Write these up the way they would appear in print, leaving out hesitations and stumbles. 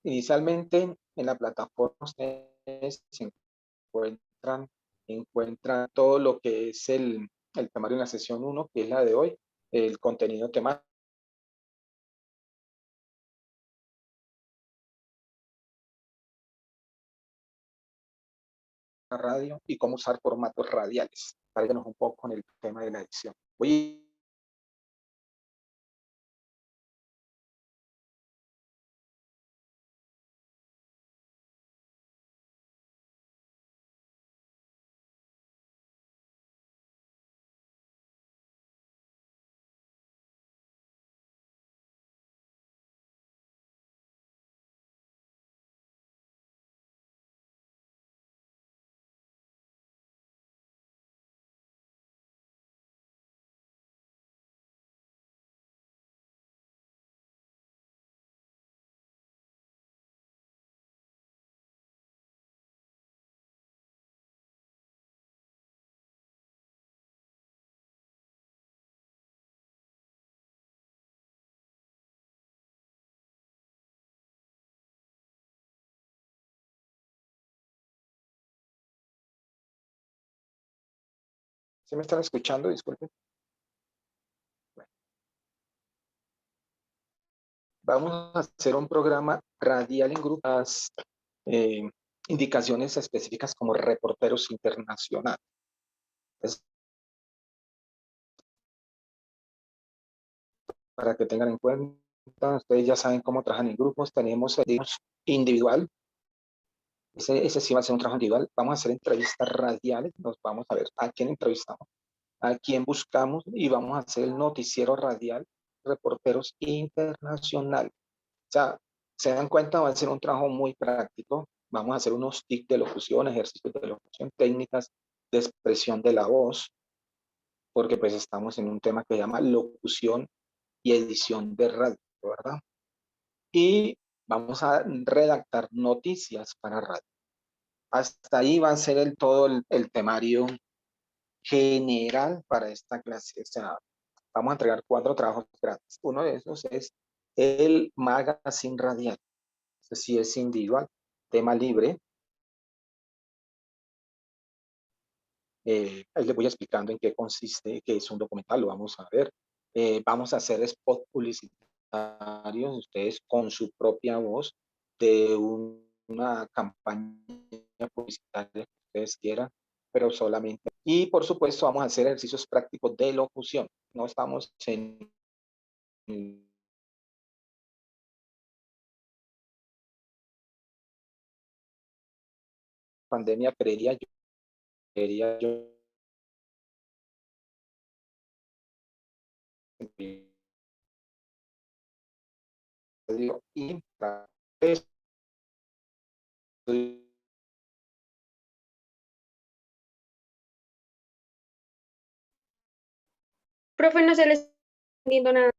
Inicialmente en la plataforma ustedes se encuentran todo lo que es el temario en la sesión 1, que es la de hoy, el contenido temático, radio y cómo usar formatos radiales. Váyanos un poco con el tema de la edición. Voy ¿Sí me están escuchando? Disculpen. Bueno, vamos a hacer un programa radial en grupos, eh, indicaciones específicas como reporteros internacionales. Entonces, para que tengan en cuenta, ustedes ya saben cómo trabajan en grupos, tenemos individual, ese sí va a ser un trabajo individual, vamos a hacer entrevistas radiales, nos vamos a ver a quién entrevistamos, a quién buscamos y vamos a hacer el noticiero radial, reporteros internacionales. O sea, se dan cuenta, va a ser un trabajo muy práctico, vamos a hacer unos tips de locución, ejercicios de locución, técnicas de expresión de la voz, porque pues estamos en un tema que se llama locución y edición de radio, ¿verdad? Y vamos a redactar noticias para radio. Hasta ahí va a ser todo el temario general para esta clase. O sea, vamos a entregar 4 trabajos gratis. Uno de esos es el magazine radial. Este sí es individual, tema libre. Ahí les voy explicando en qué consiste, qué es un documental, lo vamos a ver. Vamos a hacer spot publicitarios, ustedes con su propia voz, de una campaña publicitaria que ustedes quieran, pero solamente. Y por supuesto vamos a hacer ejercicios prácticos de locución. No estamos en pandemia, creería yo, y para eso, Profe, no se les está entendiendo nada.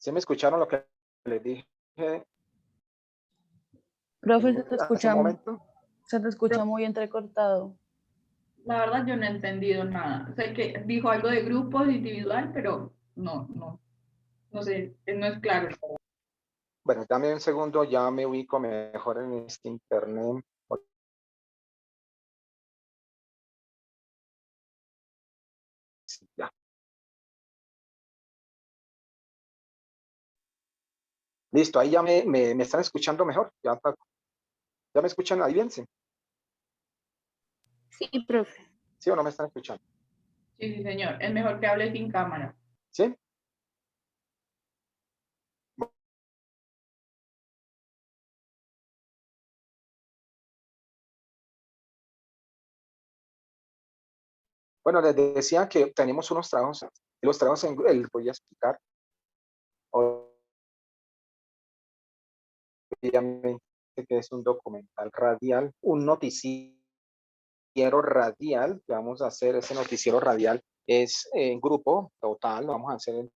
¿sí me escucharon lo que les dije Profe, hace un momento? se te escucha muy entrecortado. La verdad yo no he entendido nada. Sé que dijo algo de grupos individual, pero no sé, no es claro. Bueno, dame un segundo, ya me ubico mejor en este internet. Ya. Listo, ahí ya me están escuchando mejor. Ya me escuchan ahí bien, ¿sí? Sí, profe. ¿Sí o no me están escuchando? Sí, sí, señor. Es mejor que hable sin cámara. ¿Sí? Bueno, les decía que tenemos unos trabajos, los trabajos voy a explicar, obviamente que es un documental radial, un noticiero radial, que vamos a hacer ese noticiero radial, es en grupo total, lo vamos a hacer en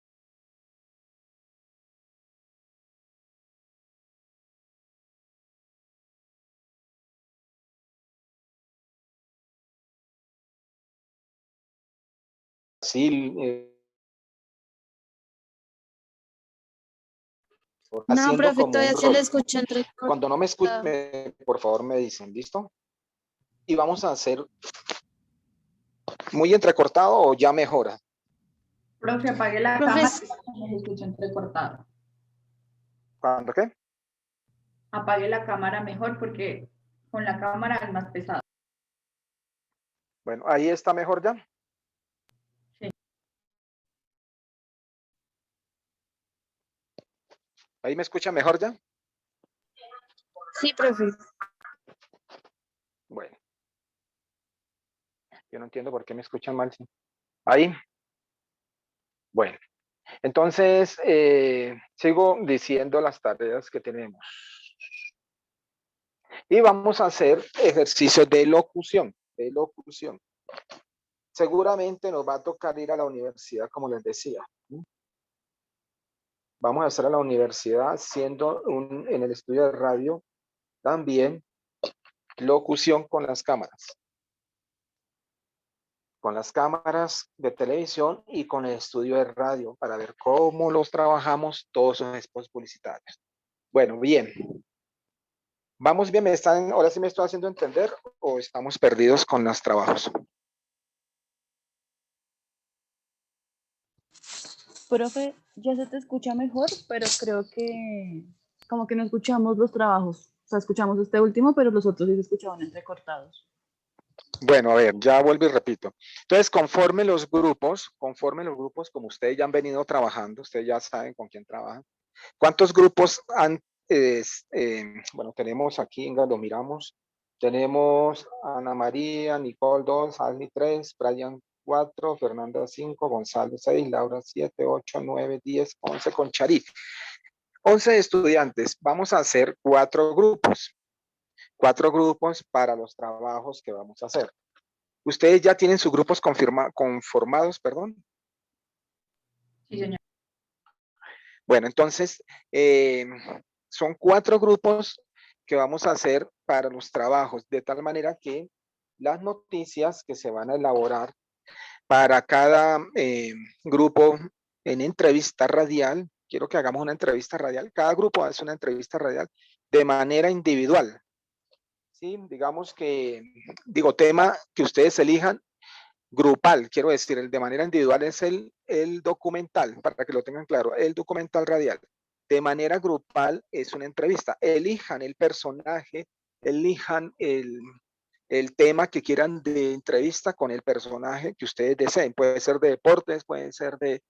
Brasil, No, haciendo profe, como todavía un se le rol. escucha Cuando no me entrecortado. escuchen, por favor me dicen, ¿listo? Y vamos a hacer muy entrecortado o ya mejora. Profe, apague la Profe, cámara, no se escucha entrecortado. ¿Cuándo qué? Apague la cámara mejor porque con la cámara es más pesado. Bueno, ahí está mejor ya. Sí. Ahí me escucha mejor ya. sí, profe. Bueno, yo no entiendo por qué me escuchan mal. ¿Sí? Ahí. Bueno, entonces sigo diciendo las tareas que tenemos. Y vamos a hacer ejercicios de locución. De locución. Seguramente nos va a tocar ir a la universidad, como les decía. Vamos a hacer a la universidad siendo en el estudio de radio también locución con las cámaras. Con las cámaras de televisión y con el estudio de radio para ver cómo los trabajamos todos esos spots publicitarios. Bueno, bien. Vamos bien, ahora sí me estoy haciendo entender o estamos perdidos con los trabajos. Profe, ya se te escucha mejor, pero creo que como que no escuchamos los trabajos. O sea, escuchamos este último, pero los otros sí se escuchaban entrecortados. Bueno, a ver, ya vuelvo y repito. Entonces, conforme los grupos, como ustedes ya han venido trabajando, ustedes ya saben con quién trabajan. ¿Cuántos grupos han, bueno, tenemos aquí, venga, lo miramos. Tenemos Ana María, Nicole 2, Alni 3, Brian 4, Fernanda 5, Gonzalo 6, Laura 7, 8, 9, 10, 11 con Charí. 11 estudiantes. Vamos a hacer 4 grupos. 4 grupos para los trabajos que vamos a hacer. ¿Ustedes ya tienen sus grupos conformados, perdón? Sí, señor. Bueno, entonces, son 4 grupos que vamos a hacer para los trabajos, de tal manera que las noticias que se van a elaborar para cada grupo en entrevista radial, quiero que hagamos una entrevista radial, cada grupo hace una entrevista radial de manera individual. Sí, digamos que, tema que ustedes elijan, grupal, quiero decir, el de manera individual es el documental, para que lo tengan claro, el documental radial. De manera grupal es una entrevista. Elijan el personaje, elijan el tema que quieran de entrevista con el personaje que ustedes deseen. Puede ser de deportes, puede ser de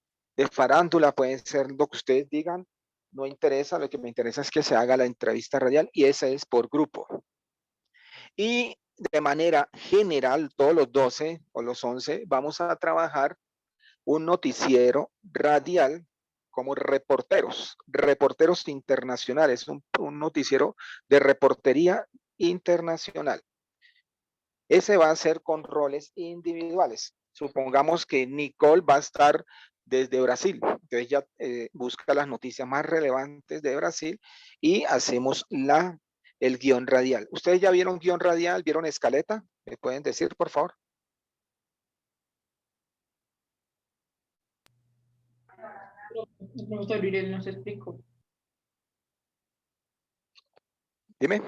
farándula, puede ser lo que ustedes digan. No interesa, lo que me interesa es que se haga la entrevista radial y esa es por grupo. Y de manera general, todos los 12 o los 11 vamos a trabajar un noticiero radial como reporteros internacionales, un noticiero de reportería internacional. Ese va a ser con roles individuales. Supongamos que Nicole va a estar desde Brasil, entonces ella busca las noticias más relevantes de Brasil y hacemos el guión radial. ¿Ustedes ya vieron guión radial? ¿Vieron escaleta? ¿Me pueden decir, por favor? El profesor Uriel nos explicó. Dime.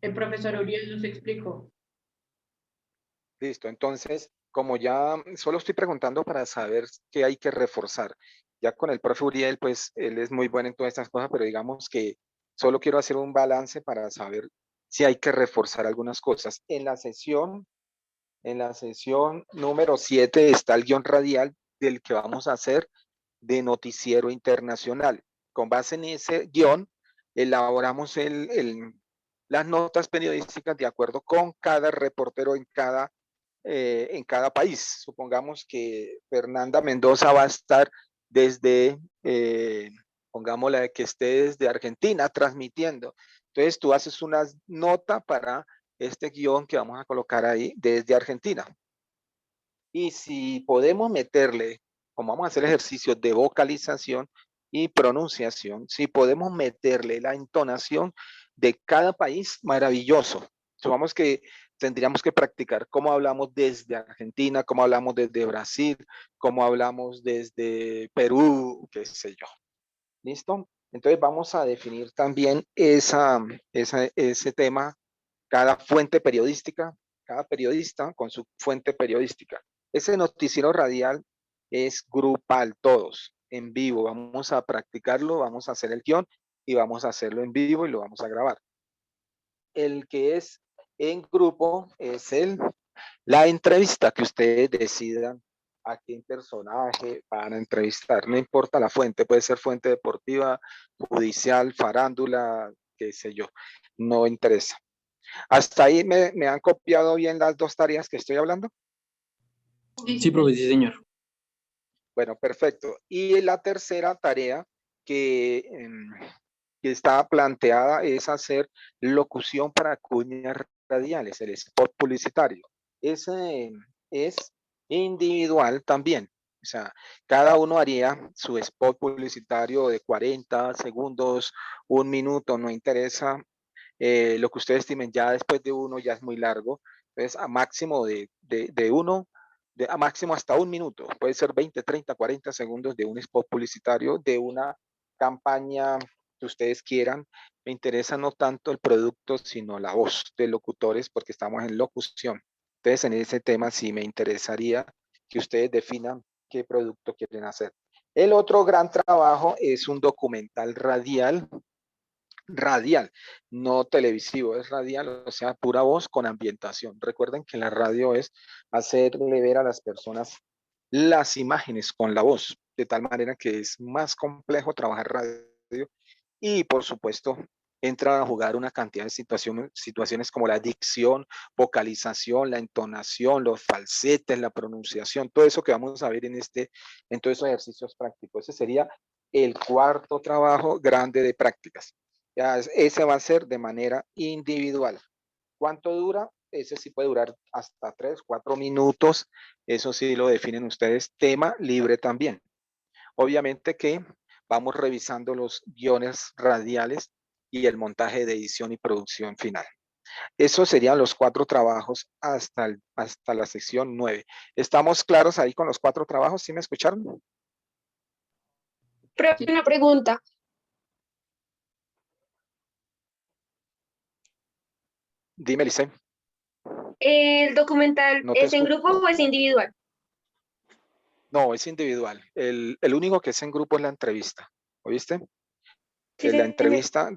El profesor Uriel nos explicó. Listo, entonces, como ya solo estoy preguntando para saber qué hay que reforzar. Ya con el profe Uriel, pues él es muy bueno en todas estas cosas, pero digamos que solo quiero hacer un balance para saber si hay que reforzar algunas cosas. En la sesión número 7 está el guión radial del que vamos a hacer de noticiero internacional. Con base en ese guión, elaboramos las notas periodísticas de acuerdo con cada reportero en cada país. Supongamos que Fernanda Mendoza va a estar desde pongámosle que estés de Argentina transmitiendo. Entonces tú haces una nota para este guión que vamos a colocar ahí desde Argentina. Y si podemos meterle, como vamos a hacer ejercicio de vocalización y pronunciación, si podemos meterle la entonación de cada país, maravilloso. Supongamos que tendríamos que practicar cómo hablamos desde Argentina, cómo hablamos desde Brasil, cómo hablamos desde Perú, qué sé yo. ¿Listo? Entonces vamos a definir también ese tema, cada fuente periodística, cada periodista con su fuente periodística. Ese noticiero radial es grupal, todos, en vivo. Vamos a practicarlo, vamos a hacer el guión y vamos a hacerlo en vivo y lo vamos a grabar. El que es en grupo es la entrevista que ustedes decidan a qué personaje van a entrevistar. No importa la fuente, puede ser fuente deportiva, judicial, farándula, qué sé yo, no interesa. ¿Hasta ahí me han copiado bien las dos tareas que estoy hablando? Sí, profe, sí, señor. Bueno, perfecto. Y la tercera tarea que, que está planteada es hacer locución para cuñas radiales, el spot publicitario. Ese es individual también. O sea, cada uno haría su spot publicitario de 40 segundos, 1 minuto, no interesa. Lo que ustedes estimen, ya después de uno ya es muy largo. Entonces, a máximo a máximo hasta 1 minuto. Puede ser 20, 30, 40 segundos de un spot publicitario, de una campaña que ustedes quieran. Me interesa no tanto el producto, sino la voz de locutores, porque estamos en locución. Entonces, en ese tema sí me interesaría que ustedes definan qué producto quieren hacer. El otro gran trabajo es un documental radial, no televisivo, es radial, o sea, pura voz con ambientación. Recuerden que la radio es hacerle ver a las personas las imágenes con la voz, de tal manera que es más complejo trabajar radio y, por supuesto, entran a jugar una cantidad de situaciones como la dicción, vocalización, la entonación, los falsetes, la pronunciación, todo eso que vamos a ver en todos esos ejercicios prácticos. Ese sería el cuarto trabajo grande de prácticas. Ya, ese va a ser de manera individual. ¿Cuánto dura? Ese sí puede durar hasta 3, 4 minutos. Eso sí lo definen ustedes. Tema libre también. Obviamente que vamos revisando los guiones radiales y el montaje de edición y producción final. Esos serían los 4 trabajos hasta la sección 9. ¿Estamos claros ahí con los 4 trabajos? ¿Sí me escucharon? Profe, una pregunta. Dime, Lice. ¿El documental No te es en escucho. grupo o es individual? No, es individual. El único que es en grupo es la entrevista. ¿Oíste? Sí, La señor. entrevista,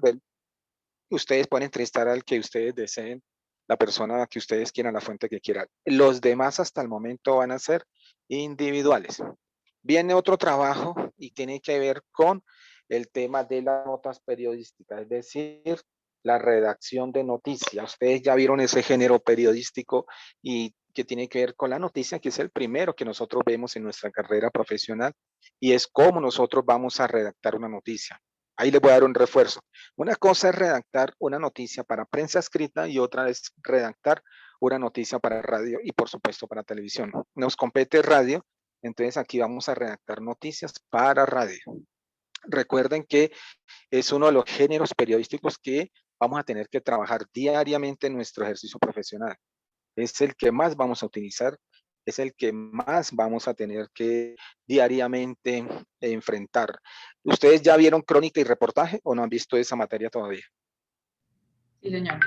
ustedes pueden entrevistar al que ustedes deseen, la persona que ustedes quieran, la fuente que quieran. Los demás hasta el momento van a ser individuales. Viene otro trabajo y tiene que ver con el tema de las notas periodísticas, es decir, la redacción de noticias. Ustedes ya vieron ese género periodístico y que tiene que ver con la noticia, que es el primero que nosotros vemos en nuestra carrera profesional, y es cómo nosotros vamos a redactar una noticia. Ahí les voy a dar un refuerzo. Una cosa es redactar una noticia para prensa escrita y otra es redactar una noticia para radio y, por supuesto, para televisión. Nos compete radio, entonces aquí vamos a redactar noticias para radio. Recuerden que es uno de los géneros periodísticos que vamos a tener que trabajar diariamente en nuestro ejercicio profesional. Es el que más vamos a utilizar, es el que más vamos a tener que diariamente enfrentar. ¿Ustedes ya vieron crónica y reportaje o no han visto esa materia todavía? Sí, señor.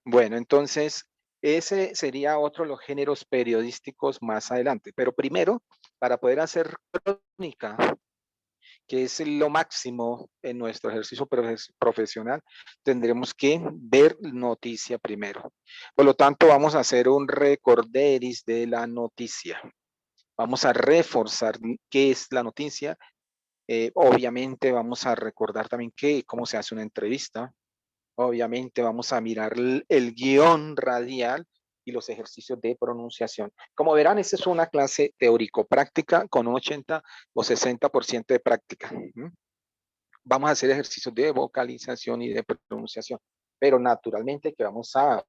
Bueno, entonces ese sería otro de los géneros periodísticos más adelante. Pero primero, para poder hacer crónica, que es lo máximo en nuestro ejercicio profesional, tendremos que ver noticia primero. Por lo tanto, vamos a hacer un recorderis de la noticia. Vamos a reforzar qué es la noticia. Obviamente vamos a recordar también cómo se hace una entrevista. Obviamente vamos a mirar el guión radial y los ejercicios de pronunciación. Como verán, esta es una clase teórico-práctica con un 80 o 60% de práctica. Vamos a hacer ejercicios de vocalización y de pronunciación, pero naturalmente que vamos a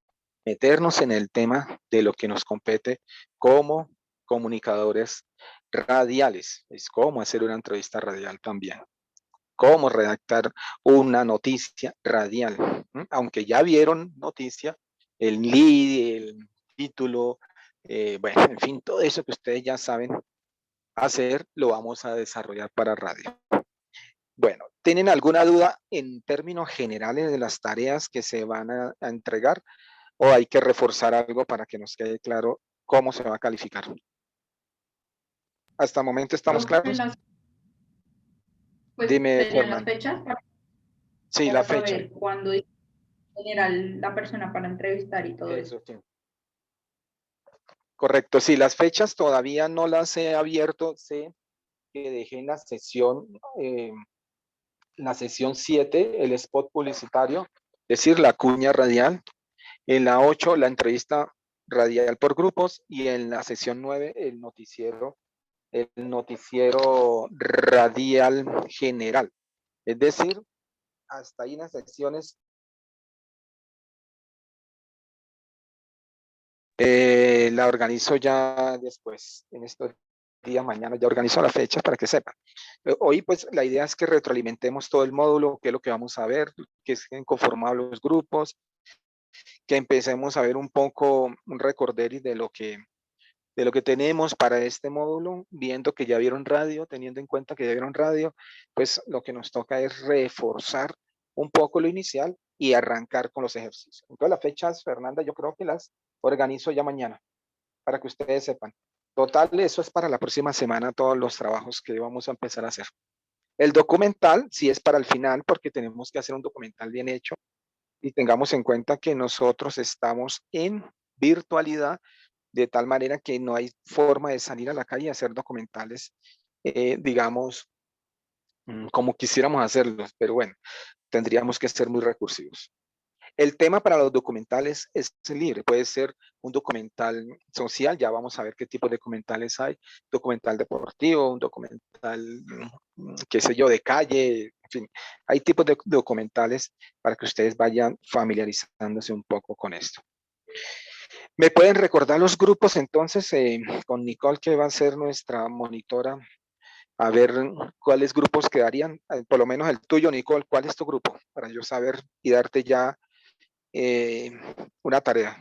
meternos en el tema de lo que nos compete como comunicadores radiales. Es cómo hacer una entrevista radial también, cómo redactar una noticia radial. Aunque ya vieron noticia, el lead, el título, bueno, en fin, todo eso que ustedes ya saben hacer, lo vamos a desarrollar para radio. Bueno, ¿tienen alguna duda en términos generales de las tareas que se van a entregar? ¿O hay que reforzar algo para que nos quede claro cómo se va a calificar? ¿Hasta el momento estamos claros? Pues Dime, serían las Fernando. fechas Sí, la para fecha. saber cuándo en general la persona para entrevistar y todo eso. Eso, sí. Correcto, sí, las fechas todavía no las he abierto, sé que dejé en la sesión 7, el spot publicitario, es decir, la cuña radial, en la 8, la entrevista radial por grupos, y en la sesión 9, el noticiero radial general. Es decir, hasta ahí en las secciones la organizo ya después, en estos días, mañana ya organizo las fechas para que sepan. Hoy pues la idea es que retroalimentemos todo el módulo, qué es lo que vamos a ver, que estén conformados los grupos, que empecemos a ver un poco un recorderis de lo que tenemos para este módulo, viendo que ya vieron radio, teniendo en cuenta que ya vieron radio, pues lo que nos toca es reforzar un poco lo inicial y arrancar con los ejercicios. Entonces las fechas, Fernanda, yo creo que las organizo ya mañana, para que ustedes sepan. Total, eso es para la próxima semana, todos los trabajos que vamos a empezar a hacer. El documental sí es para el final, porque tenemos que hacer un documental bien hecho, y tengamos en cuenta que nosotros estamos en virtualidad, de tal manera que no hay forma de salir a la calle y hacer documentales, digamos, como quisiéramos hacerlos, pero bueno, tendríamos que ser muy recursivos. El tema para los documentales es libre, puede ser un documental social, ya vamos a ver qué tipo de documentales hay, documental deportivo, un documental, qué sé yo, de calle, en fin, hay tipos de documentales para que ustedes vayan familiarizándose un poco con esto. ¿Me pueden recordar los grupos entonces con Nicole, que va a ser nuestra monitora? A ver cuáles grupos quedarían, por lo menos el tuyo, Nicole, ¿cuál es tu grupo? Para yo saber y darte ya una tarea.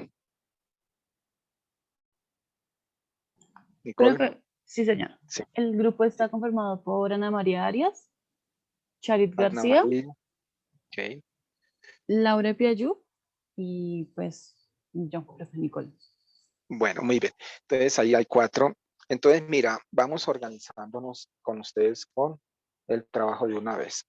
Creo Nicole. que sí, señor. Sí. El grupo está conformado por Ana María Arias, Charit Ana García, María. Ok. Laura Piayu y pues yo, profe Nicole. Bueno, muy bien. Entonces ahí hay 4. Entonces, mira, vamos organizándonos con ustedes con el trabajo de una vez.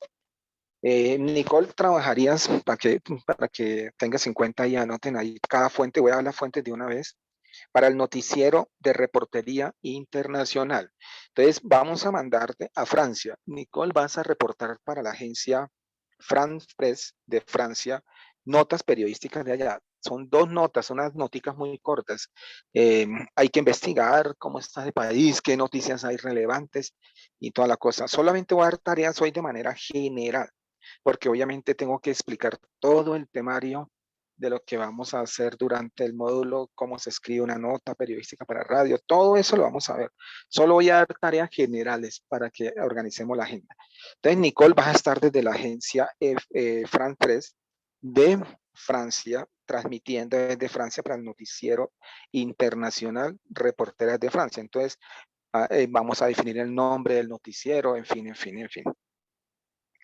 Nicole, trabajarías para que tengas en cuenta y anoten ahí cada fuente. Voy a dar las fuentes de una vez. Para el noticiero de reportería internacional. Entonces, vamos a mandarte a Francia. Nicole, vas a reportar para la agencia France Press de Francia, notas periodísticas de allá. Son 2 notas, unas noticas muy cortas. Hay que investigar cómo está el país, qué noticias hay relevantes y toda la cosa. Solamente voy a dar tareas hoy de manera general, porque obviamente tengo que explicar todo el temario de lo que vamos a hacer durante el módulo, cómo se escribe una nota periodística para radio, todo eso lo vamos a ver. Solo voy a dar tareas generales para que organicemos la agenda. Entonces, Nicole, vas a estar desde la agencia France Press de Francia, transmitiendo desde Francia para el noticiero internacional Reporteras de Francia. Entonces, vamos a definir el nombre del noticiero, en fin.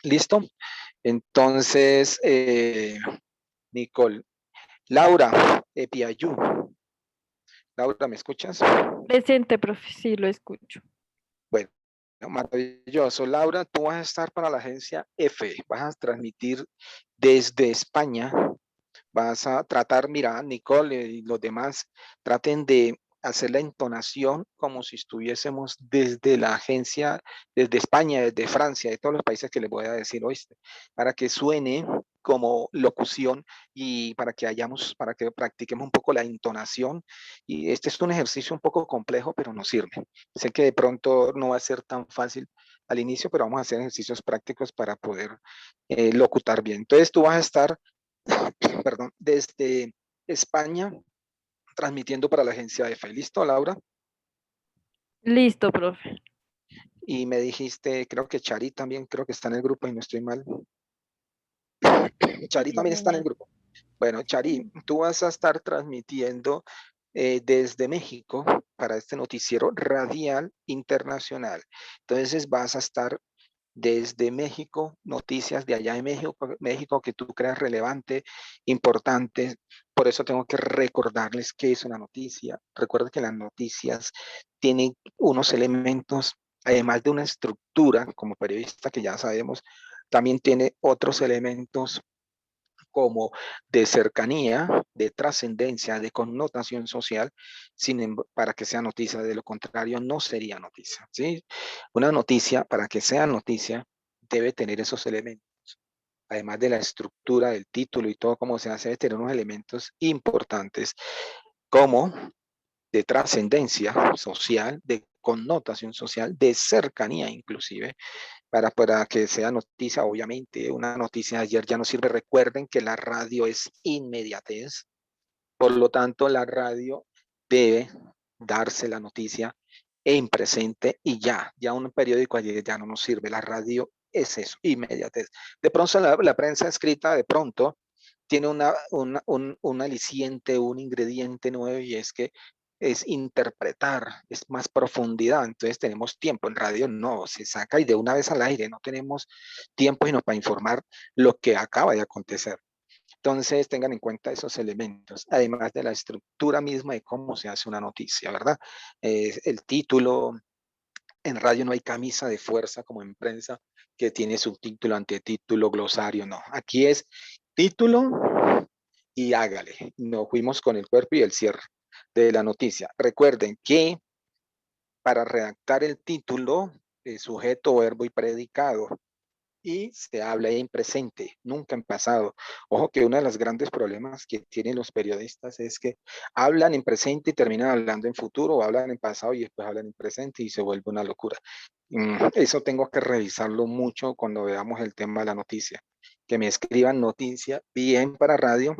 ¿Listo? Entonces, Nicole. Laura Piayu. Laura, ¿me escuchas? Presente, profe, sí, lo escucho. Bueno, maravilloso. Laura, tú vas a estar para la agencia F. Vas a transmitir desde España. Vas a tratar, mira, Nicole y los demás, traten de hacer la entonación como si estuviésemos desde la agencia, desde España, desde Francia, de todos los países que les voy a decir, oíste, para que suene como locución y para que practiquemos un poco la entonación. Y este es un ejercicio un poco complejo, pero nos sirve. Sé que de pronto no va a ser tan fácil al inicio, pero vamos a hacer ejercicios prácticos para poder locutar bien. Entonces tú vas a estar, perdón, desde España transmitiendo para la agencia EFE. ¿Listo, Laura? Listo, profe. Y me dijiste, creo que Chari también, creo que está en el grupo y no estoy mal. Chari Sí, también está en el señor. grupo. Bueno, Chari, tú vas a estar transmitiendo desde México para este noticiero radial internacional. Entonces vas a estar desde México, noticias de allá de México que tú creas relevante, importante. Por eso tengo que recordarles qué es una noticia. Recuerda que las noticias tienen unos elementos, además de una estructura como periodista que ya sabemos, también tiene otros elementos como de cercanía, de trascendencia, de connotación social, para que sea noticia. De lo contrario, no sería noticia, ¿sí? Una noticia, para que sea noticia, debe tener esos elementos. Además de la estructura del título y todo cómo se hace, debe tener unos elementos importantes como de trascendencia social, de connotación social, de cercanía inclusive, para que sea noticia. Obviamente, una noticia de ayer ya no sirve. Recuerden que la radio es inmediatez, por lo tanto, la radio debe darse la noticia en presente y ya un periódico ayer ya no nos sirve. La radio es eso, inmediatez. De pronto, la prensa escrita, de pronto, tiene un aliciente, un ingrediente nuevo y es que es interpretar, es más profundidad. Entonces tenemos tiempo. En radio no, se saca y de una vez al aire. No tenemos tiempo sino para informar lo que acaba de acontecer. Entonces tengan en cuenta esos elementos, además de la estructura misma de cómo se hace una noticia, ¿verdad? El título, en radio no hay camisa de fuerza como en prensa que tiene subtítulo, antetítulo, glosario, no. Aquí es título y hágale. Nos fuimos con el cuerpo y el cierre de la noticia. Recuerden que para redactar el título, sujeto, verbo y predicado, y se habla en presente, nunca en pasado. Ojo que uno de los grandes problemas que tienen los periodistas es que hablan en presente y terminan hablando en futuro, o hablan en pasado y después hablan en presente y se vuelve una locura. Eso tengo que revisarlo mucho cuando veamos el tema de la noticia. Que me escriban noticia bien para radio,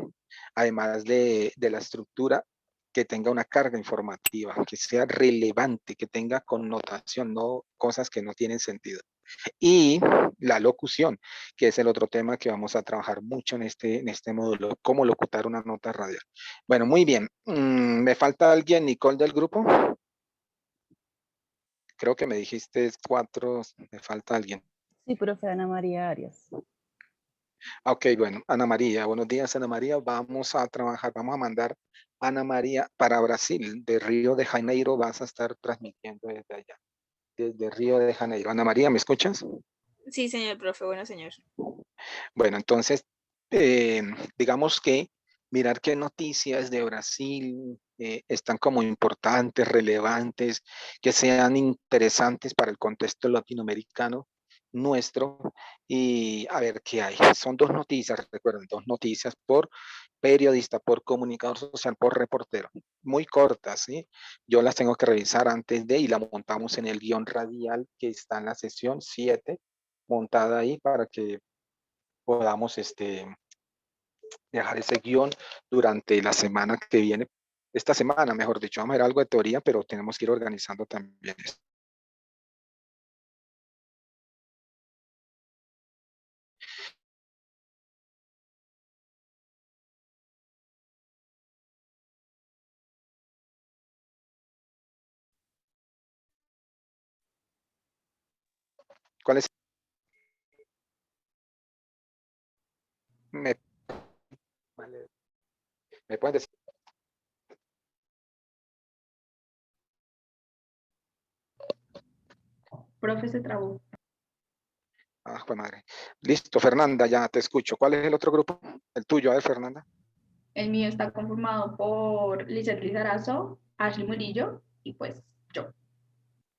además de la estructura, que tenga una carga informativa, que sea relevante, que tenga connotación, no cosas que no tienen sentido. Y la locución, que es el otro tema que vamos a trabajar mucho en este módulo, cómo locutar una nota radial. Bueno, muy bien. ¿Me falta alguien, Nicole, del grupo? Creo que me dijiste 4, me falta alguien. Sí, profe Ana María Arias. Ok, bueno, Ana María, buenos días, Ana María. Vamos a trabajar, vamos a mandar a Ana María para Brasil, de Río de Janeiro. Vas a estar transmitiendo desde allá, desde Río de Janeiro. Ana María, ¿me escuchas? Sí, señor profe, bueno, señor. Bueno, entonces, digamos que mirar qué noticias de Brasil están como importantes, relevantes, que sean interesantes para el contexto latinoamericano nuestro y a ver qué hay. Son 2 noticias, recuerden, 2 noticias por periodista, por comunicador social, por reportero, muy cortas, ¿sí? Yo las tengo que revisar antes de y la montamos en el guión radial que está en la sesión 7, montada ahí para que podamos dejar ese guión durante la semana que viene, esta semana, mejor dicho. Vamos a ver algo de teoría, pero tenemos que ir organizando también esto. ¿Cuál es? ¿Me, vale, ¿me pueden decir? Profe se trabó. Ah, pues madre. Listo, Fernanda, ya te escucho. ¿Cuál es el otro grupo? El tuyo, a ver, Fernanda. El mío está conformado por Lizeth Lizarazo, Ashley Murillo y pues yo.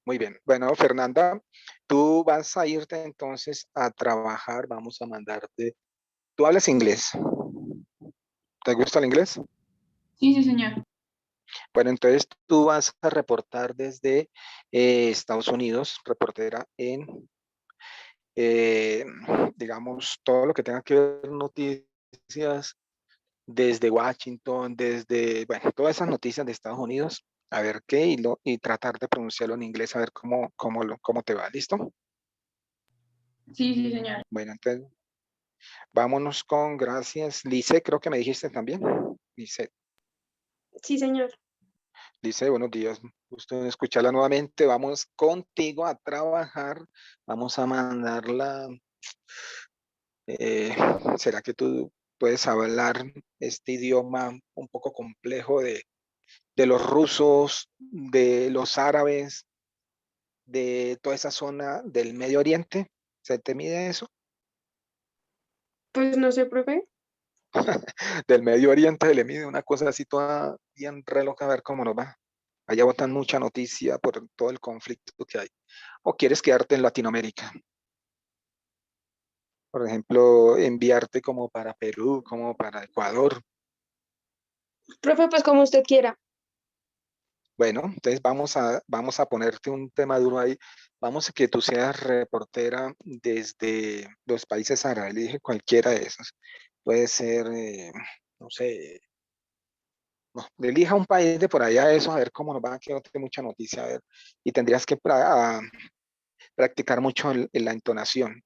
Muy bien. Bueno, Fernanda, tú vas a irte entonces a trabajar. Vamos a mandarte ¿Tú hablas inglés? ¿Te gusta el inglés? Sí, sí, señor. Bueno, entonces tú vas a reportar desde Estados Unidos, reportera en, eh, digamos, todo lo que tenga que ver noticias desde Washington, desde, bueno, todas esas noticias de Estados Unidos, a ver qué, y tratar de pronunciarlo en inglés, a ver cómo te va, ¿listo? Sí, sí, señor. Bueno, entonces, vámonos con gracias. Lice, creo que me dijiste también. Lice, Sí, señor. Lice, buenos días. Gusto en escucharla nuevamente. Vamos contigo a trabajar. Vamos a mandarla. eh, ¿Será que tú puedes hablar este idioma un poco complejo de los rusos, de los árabes, de toda esa zona del Medio Oriente? ¿Se te mide eso? Pues no sé, profe. Del Medio Oriente se le mide una cosa así toda bien re loca, a ver cómo nos va. Allá botan mucha noticia por todo el conflicto que hay. ¿O quieres quedarte en Latinoamérica? Por ejemplo, enviarte como para Perú, como para Ecuador. Profe, pues como usted quiera. Bueno, entonces vamos a ponerte un tema duro ahí. Vamos a que tú seas reportera desde los países árabes. Elige cualquiera de esos. Puede ser, no sé, no, elija un país de por allá, eso, a ver cómo nos va, que no tengo mucha noticia, a ver. Y tendrías que practicar mucho en la entonación.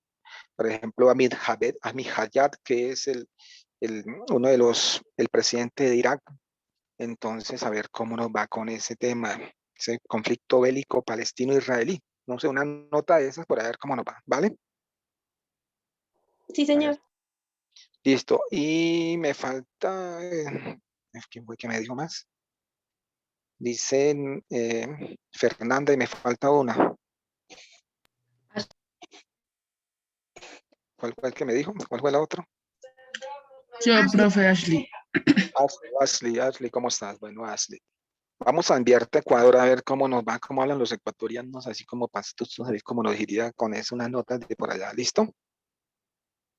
Por ejemplo, Ahmed Hayat, que es uno de el presidente de Irak. Entonces, a ver cómo nos va con ese tema, ese conflicto bélico palestino-israelí. No sé, una nota de esas por a ver cómo nos va, ¿vale? Sí, A ver, señor. listo. Y me falta, ¿quién fue que me dijo más? Dicen Fernanda y me falta una. ¿Cuál fue el que me dijo? ¿Cuál fue la otra? Yo, profe Ashley. Ashley, ¿cómo estás? Bueno, Ashley. Vamos a enviarte a Ecuador a ver cómo nos va, cómo hablan los ecuatorianos, así como pastusos, a ver cómo nos iría con eso, unas notas de por allá, ¿listo?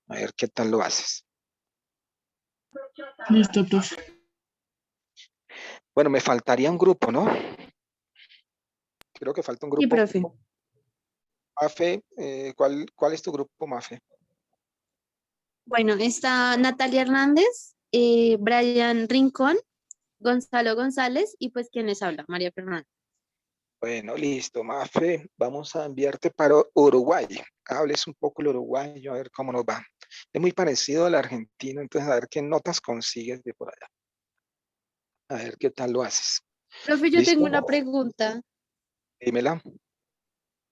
A ver qué tal lo haces. Listo, profe. Bueno, me faltaría un grupo, ¿no? Creo que falta un Sí, grupo. profe. Mafe, ¿cuál es tu grupo, Mafe? Bueno, está Natalia Hernández, Brian Rincón, Gonzalo González y pues quien les habla, María Fernanda. Bueno, listo, Mafe. Vamos a enviarte para Uruguay. Hables un poco el uruguayo, a ver cómo nos va. Es muy parecido a la Argentina, entonces a ver qué notas consigues de por allá. A ver qué tal lo haces. Profe, yo ¿Listo? tengo una pregunta. Dímela.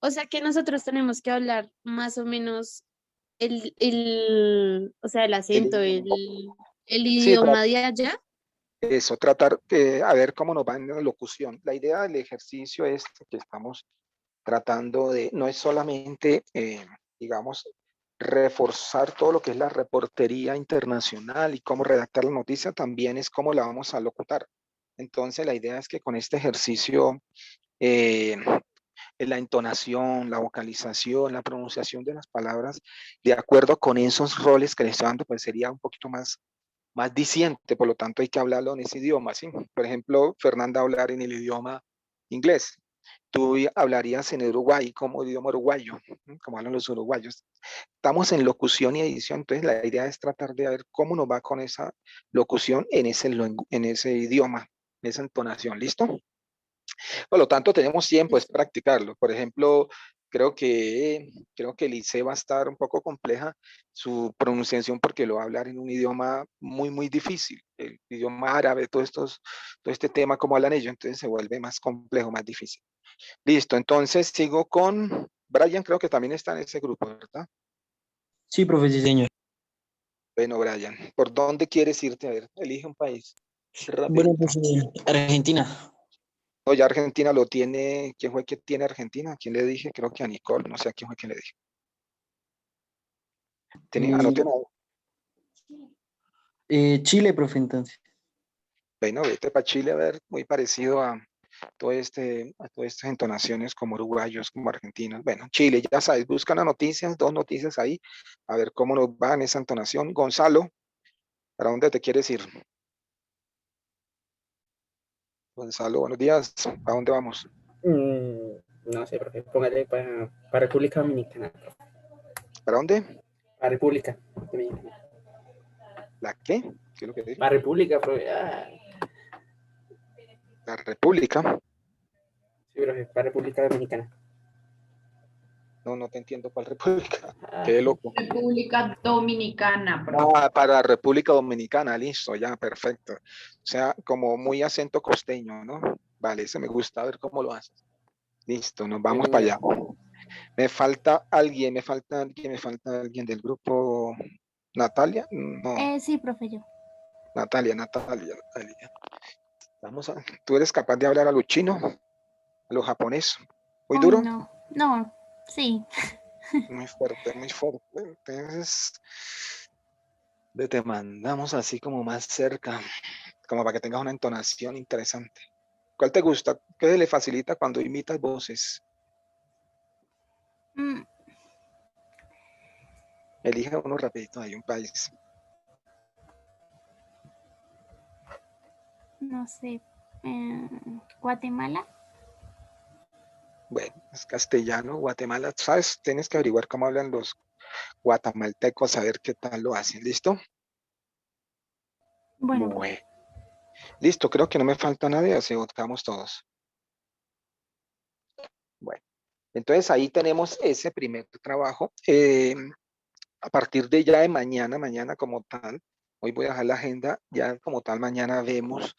O sea que nosotros tenemos que hablar más o menos o sea, el El acento, idioma. el Sí, idioma de allá. eso, tratar a ver cómo nos va en la locución. La idea del ejercicio es que estamos tratando de, no es solamente, digamos, reforzar todo lo que es la reportería internacional y cómo redactar la noticia, también es cómo la vamos a locutar. Entonces, la idea es que con este ejercicio, eh, la entonación, la vocalización, la pronunciación de las palabras, de acuerdo con esos roles que le estoy dando, pues sería un poquito más diciente, por lo tanto hay que hablarlo en ese idioma, ¿sí? Por ejemplo, Fernanda hablar en el idioma inglés, tú hablarías en Uruguay como idioma uruguayo, como hablan los uruguayos. Estamos en locución y edición, entonces la idea es tratar de ver cómo nos va con esa locución en ese idioma, en esa entonación, ¿listo? Por lo tanto, tenemos tiempo, es practicarlo. Por ejemplo, creo que el IC va a estar un poco compleja su pronunciación porque lo va a hablar en un idioma muy difícil. El idioma árabe, todo este tema, como hablan ellos, entonces se vuelve más complejo, más difícil. Listo, entonces sigo con Brian, creo que también está en ese grupo, ¿verdad? Sí, profe, sí, señor. Bueno, Brian, ¿por dónde quieres irte? A ver, elige un país. Bueno, Rapidito. pues Argentina. No, ya Argentina lo tiene. ¿Quién fue que tiene Argentina? ¿A quién le dije? Creo que a Nicole, no sé a quién fue que le dije. Mm, Anoten ahí. Chile, profe, entonces. Bueno, vete para Chile a ver, muy parecido a todas estas entonaciones como uruguayos, como argentinos. Bueno, Chile, ya sabes, buscan las noticias, 2 noticias ahí, a ver cómo nos va en esa entonación. Gonzalo, ¿para dónde te quieres ir? Gonzalo, buenos días, ¿a dónde vamos? No sé, profe, póngale para República Dominicana. ¿Para dónde? Para República Dominicana. ¿La qué? ¿Qué es lo que digo? Para República, profe. La República. Sí, profe, para República Dominicana. No te entiendo cuál República. Qué loco. República Dominicana, profe. Para República Dominicana, listo, ya, perfecto. O sea, como muy acento costeño, ¿no? Vale, ese me gusta, a ver cómo lo haces. Listo, nos vamos para allá. Me falta alguien del grupo. ¿Natalia? No, Sí, profe, yo. Natalia. ¿Tú eres capaz de hablar a lo chino? ¿A lo japonés? ¿Muy Ay, duro? no, sí. Muy fuerte, muy fuerte. Entonces, te mandamos así como más cerca, como para que tengas una entonación interesante. ¿Cuál te gusta? ¿Qué le facilita cuando imitas voces? Mm, Elige uno rapidito, hay un país. no sé. Guatemala. Bueno, es castellano, Guatemala. ¿Sabes? Tienes que averiguar cómo hablan los guatemaltecos, a ver qué tal lo hacen. ¿Listo? Bueno, Bueno. Listo, creo que no me falta nadie, así votamos todos. Bueno, entonces ahí tenemos ese primer trabajo. A partir de ya de mañana como tal, hoy voy a dejar la agenda, ya como tal mañana vemos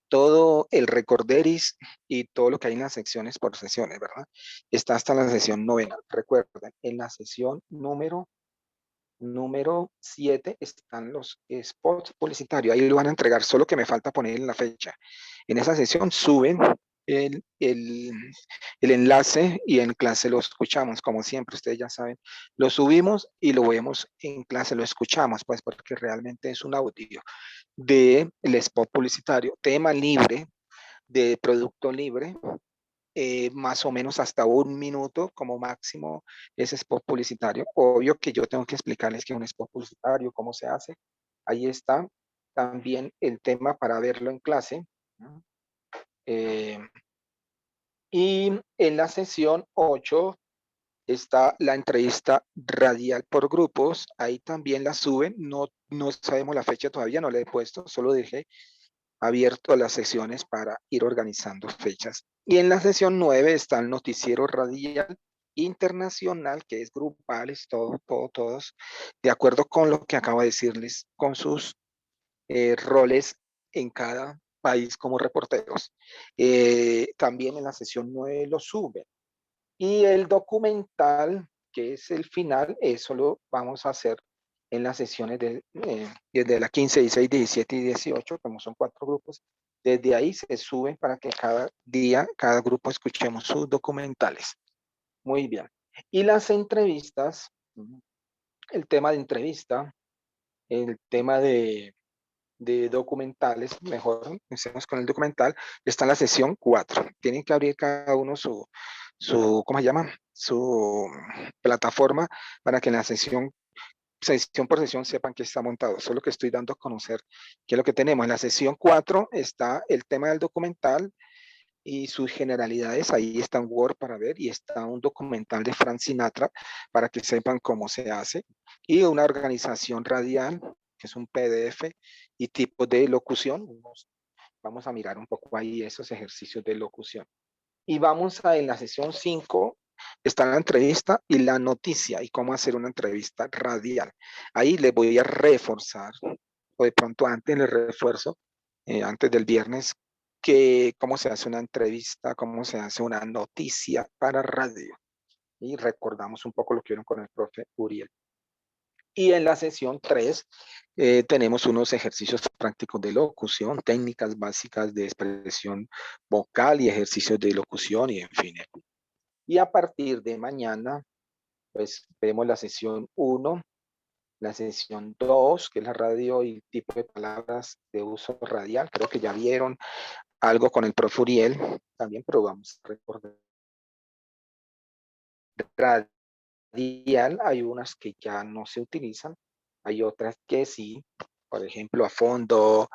todo el recorderis y todo lo que hay en las secciones por sesiones, ¿verdad? Está hasta la sesión 9. Recuerden, en la sesión número 7 están los spots publicitarios. Ahí lo van a entregar, solo que me falta poner en la fecha. En esa sesión suben el enlace y en clase lo escuchamos, como siempre, ustedes ya saben. Lo subimos y lo vemos en clase, lo escuchamos, pues porque realmente es un audio del spot publicitario, tema libre, de producto libre, más o menos hasta 1 minuto como máximo ese spot publicitario. Obvio que yo tengo que explicarles que es un spot publicitario, cómo se hace. Ahí está también el tema para verlo en clase. ¿No? Y en la sesión 8 está la entrevista radial por grupos. Ahí también la suben. No sabemos la fecha todavía, no la he puesto, solo dejé abierto las sesiones para ir organizando fechas. Y en la sesión 9 está el noticiero radial internacional, que es grupales, todos, de acuerdo con lo que acabo de decirles, con sus roles en cada país como reporteros. También en la sesión 9 lo suben. Y el documental, que es el final, eso lo vamos a hacer en las sesiones desde la 15, 16, 17 y 18, como son 4 grupos. Desde ahí se suben para que cada día, cada grupo escuchemos sus documentales. Muy bien. Y las entrevistas, el tema de entrevista, el tema de documentales, mejor, empecemos con el documental, está en la sesión 4. Tienen que abrir cada uno su ¿cómo se llama? Su plataforma para que en la sesión por sesión sepan que está montado. Solo que estoy dando a conocer qué es lo que tenemos. En la sesión 4 está el tema del documental y sus generalidades. Ahí está en Word para ver y está un documental de Frank Sinatra para que sepan cómo se hace. Y una organización radial, que es un PDF y tipo de locución. Vamos a mirar un poco ahí esos ejercicios de locución. Y vamos en la sesión 5, está la entrevista y la noticia y cómo hacer una entrevista radial. Ahí les voy a reforzar, o de pronto antes les refuerzo, antes del viernes, que cómo se hace una entrevista, cómo se hace una noticia para radio. Y recordamos un poco lo que vieron con el profe Uriel. Y en la sesión 3 tenemos unos ejercicios prácticos de locución, técnicas básicas de expresión vocal y ejercicios de locución y en fin. Y a partir de mañana, pues vemos la sesión 1, la sesión 2, que es la radio y tipo de palabras de uso radial. Creo que ya vieron algo con el profe Uriel también, pero vamos a recordar. Radial, hay unas que ya no se utilizan, hay otras que sí, por ejemplo, a fondo,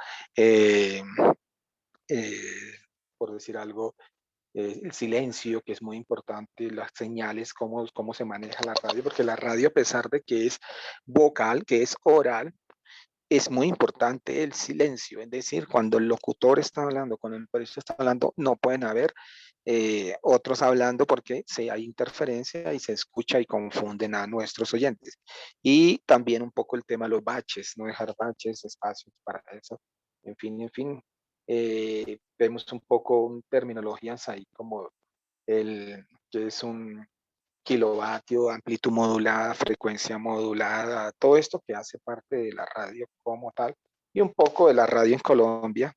por decir algo, el silencio, que es muy importante, las señales, cómo se maneja la radio, porque la radio, a pesar de que es vocal, que es oral, es muy importante el silencio, es decir, cuando el locutor está hablando, cuando el periodista está hablando, no pueden haber otros hablando porque hay interferencia y se escucha y confunden a nuestros oyentes. Y también un poco el tema de los baches, no dejar baches, espacios para eso. En fin, vemos un poco terminologías ahí como el que es un kilovatio, amplitud modulada, frecuencia modulada, todo esto que hace parte de la radio como tal, y un poco de la radio en Colombia,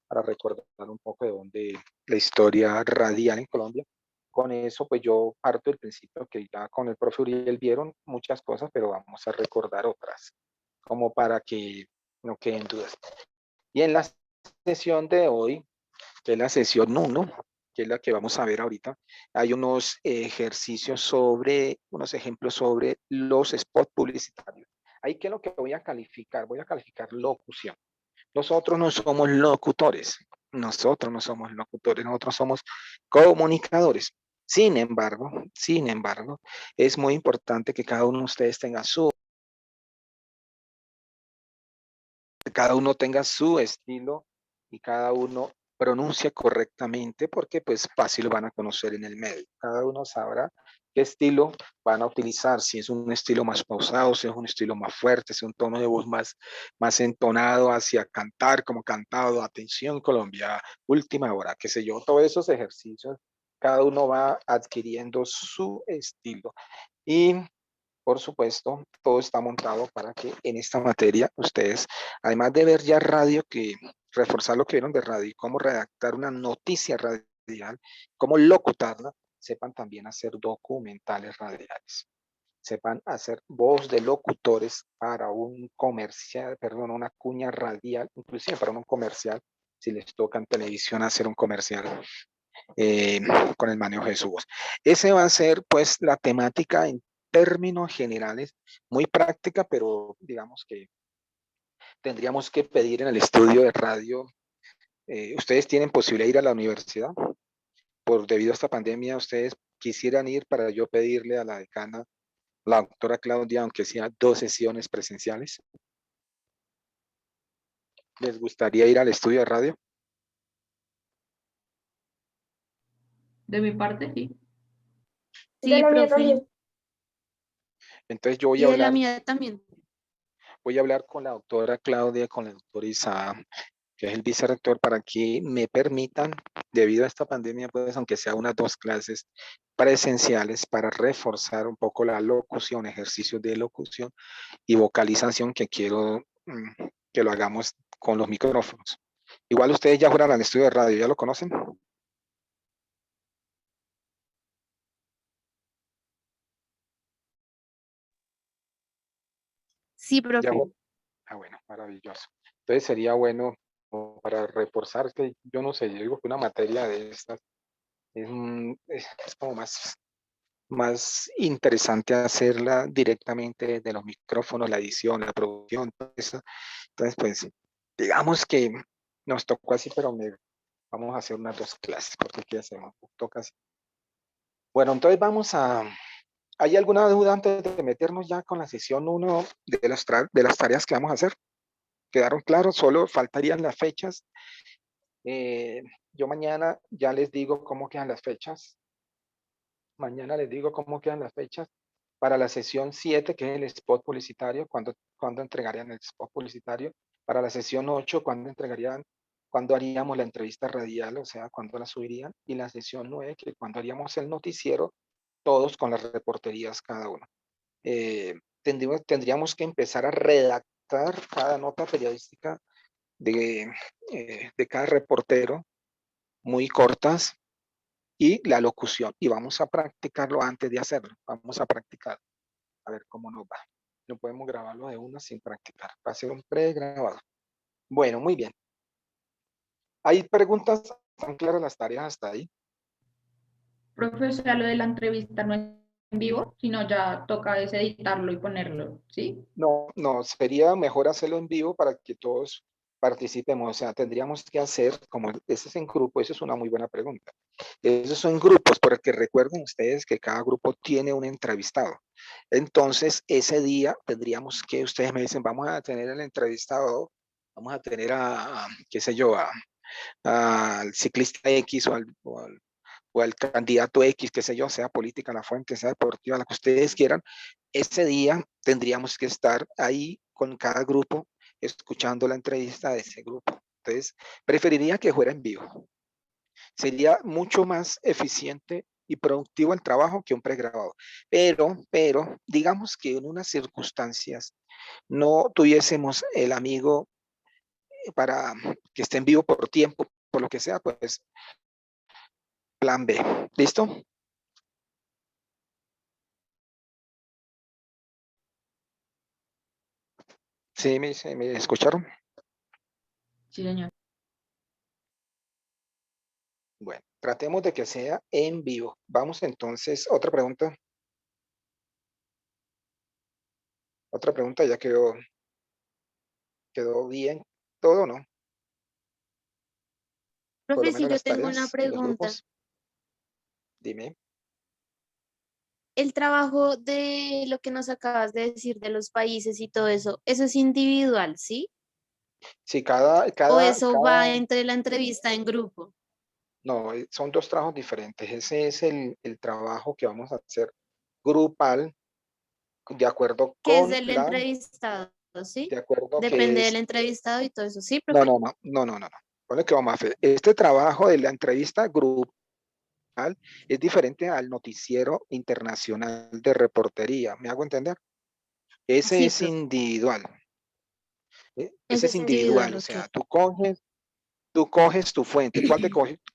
para recordar un poco de dónde la historia radial en Colombia. Con eso, pues yo parto del principio que ya con el profe Uriel vieron muchas cosas, pero vamos a recordar otras, como para que no queden dudas. Y en la sesión de hoy, que es la sesión 1, que es la que vamos a ver ahorita, hay unos ejercicios sobre, unos ejemplos sobre los spots publicitarios. Ahí, ¿qué es lo que voy a calificar? Voy a calificar locución. Nosotros no somos locutores, nosotros somos comunicadores. Sin embargo, es muy importante que cada uno de ustedes tenga cada uno tenga su estilo y cada uno pronuncie correctamente, porque pues fácil lo van a conocer en el medio. Cada uno sabrá qué estilo van a utilizar, si es un estilo más pausado, si es un estilo más fuerte, si es un tono de voz más entonado hacia cantar, como cantado, atención Colombia, última hora, qué sé yo, todos esos ejercicios, cada uno va adquiriendo su estilo. Y por supuesto, todo está montado para que en esta materia ustedes, además de ver ya radio, que reforzar lo que vieron de radio y cómo redactar una noticia radial, cómo locutarla, sepan también hacer documentales radiales. Sepan hacer voz de locutores para un comercial, perdón, una cuña radial, inclusive para un comercial, si les toca en televisión hacer un comercial con el manejo de su voz. Ese va a ser pues la temática en términos generales, muy práctica, pero digamos que tendríamos que pedir en el estudio de radio. ¿Ustedes tienen posibilidad de ir a la universidad? Debido a esta pandemia, ¿ustedes quisieran ir para yo pedirle a la decana, la doctora Claudia, aunque sea 2 sesiones presenciales? ¿Les gustaría ir al estudio de radio? De mi parte, sí. De Sí, la mía profe. también. Entonces yo Y de la mía también. voy a hablar con la doctora Claudia, con la doctora Isa, que es el vicerrector, para que me permitan, debido a esta pandemia, pues aunque sea unas 2 clases presenciales, para reforzar un poco la locución, ejercicios de locución y vocalización, que quiero que lo hagamos con los micrófonos. Igual ustedes ya fueron al estudio de radio, ¿ya lo conocen? Sí, profe. Bueno, maravilloso. Entonces sería bueno para reforzar, que yo no sé, yo digo que una materia de estas es como más interesante hacerla directamente de los micrófonos, la edición, la producción, todo eso. Entonces, pues, digamos que nos tocó así, pero vamos a hacer unas 2 clases, porque ¿qué hacemos? Toca así. Bueno, entonces ¿hay alguna duda antes de meternos ya con la sesión 1 de las tareas que vamos a hacer? ¿Quedaron claros? Solo faltarían las fechas. Yo mañana ya les digo cómo quedan las fechas. Mañana les digo cómo quedan las fechas para la sesión 7, que es el spot publicitario, cuando entregarían el spot publicitario. Para la sesión 8, cuando haríamos la entrevista radial, o sea, cuando la subirían. Y la sesión 9, que cuando haríamos el noticiero, todos con las reporterías cada uno. Tendríamos que empezar a redactar cada nota periodística de cada reportero, muy cortas, y la locución. Y vamos a practicarlo antes de hacerlo. Vamos a practicar. A ver cómo nos va. No podemos grabarlo de una sin practicar. Va a ser un pregrabado. Bueno, muy bien. ¿Hay preguntas ¿Están claras las tareas hasta ahí? Profe, o sea, lo de la entrevista no es en vivo, sino ya toca es editarlo y ponerlo, ¿sí? No, no, sería mejor hacerlo en vivo para que todos participemos. O sea, tendríamos que hacer, como ese es en grupo, eso es una muy buena pregunta. Esos son grupos, porque recuerden ustedes que cada grupo tiene un entrevistado. Entonces, ese día tendríamos que, ustedes me dicen, vamos a tener el entrevistado, vamos a tener qué sé yo, al ciclista X o al candidato X, qué sé yo, sea política, la fuente, sea deportiva, la que ustedes quieran. Ese día tendríamos que estar ahí con cada grupo, escuchando la entrevista de ese grupo. Entonces, preferiría que fuera en vivo. Sería mucho más eficiente y productivo el trabajo que un pregrabado. Pero, digamos que en unas circunstancias no tuviésemos el amigo para que esté en vivo por tiempo, por lo que sea, pues plan B. ¿Listo? ¿Sí me escucharon? Sí, señor. Bueno, tratemos de que sea en vivo. Vamos entonces, otra pregunta. Otra pregunta, ya quedó bien todo, ¿no? Por lo Profe, si menos yo las tengo una tareas y los pregunta. grupos. Dime. El trabajo de lo que nos acabas de decir de los países y todo eso es individual, ¿sí? Sí, ¿O eso va entre la entrevista en grupo? no, son dos trabajos diferentes. Ese es el trabajo que vamos a hacer grupal, de acuerdo Que es con del entrevistado, ¿sí? de acuerdo que Depende del es, entrevistado y todo eso, ¿sí, no, profe? no, no, no, no, no, no. Ponle que vamos a hacer. Este trabajo de la entrevista grupal es diferente al noticiero internacional de reportería. ¿Me hago entender? Ese Sí, es profe. individual. Ese Ese es es individual, individual, o ok. sea, tú coges tu fuente.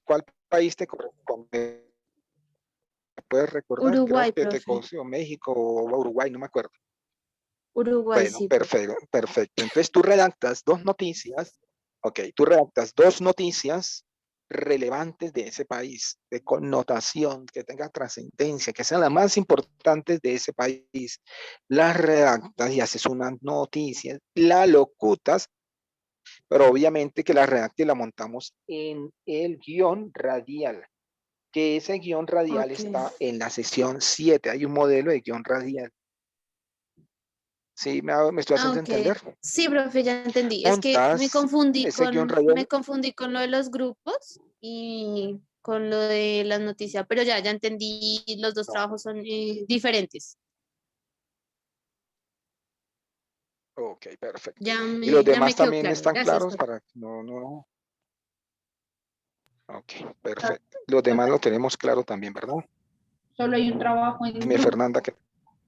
¿Cuál país te corresponde? ¿Puedes recordar? Creo Uruguay, que te profe. conoció México o Uruguay, no me acuerdo. Uruguay, Bueno, sí, profe. perfecto, perfecto. Entonces tú redactas dos noticias, ok, tú redactas dos noticias relevantes de ese país, de connotación, que tenga trascendencia, que sean las más importantes de ese país. Las redactas y haces una noticia, la locutas, pero obviamente que la redacte y la montamos en el guión radial, que ese guión radial Ok. está en la sesión 7. Hay un modelo de guión radial. ¿Sí? ¿Me estoy Ah, haciendo ok. entender? Sí, profe, ya entendí. Es que Montas ese guión me radial. confundí con lo de los grupos y con lo de las noticias, pero ya entendí, los dos No. trabajos son diferentes. Ok, perfecto. Ya Y los ya me demás quedó también claro. están Gracias, claros profe. para que no. Ok, perfecto. Los demás lo tenemos claro también, ¿verdad? Solo hay un trabajo en Dime, grupo, Fernanda, que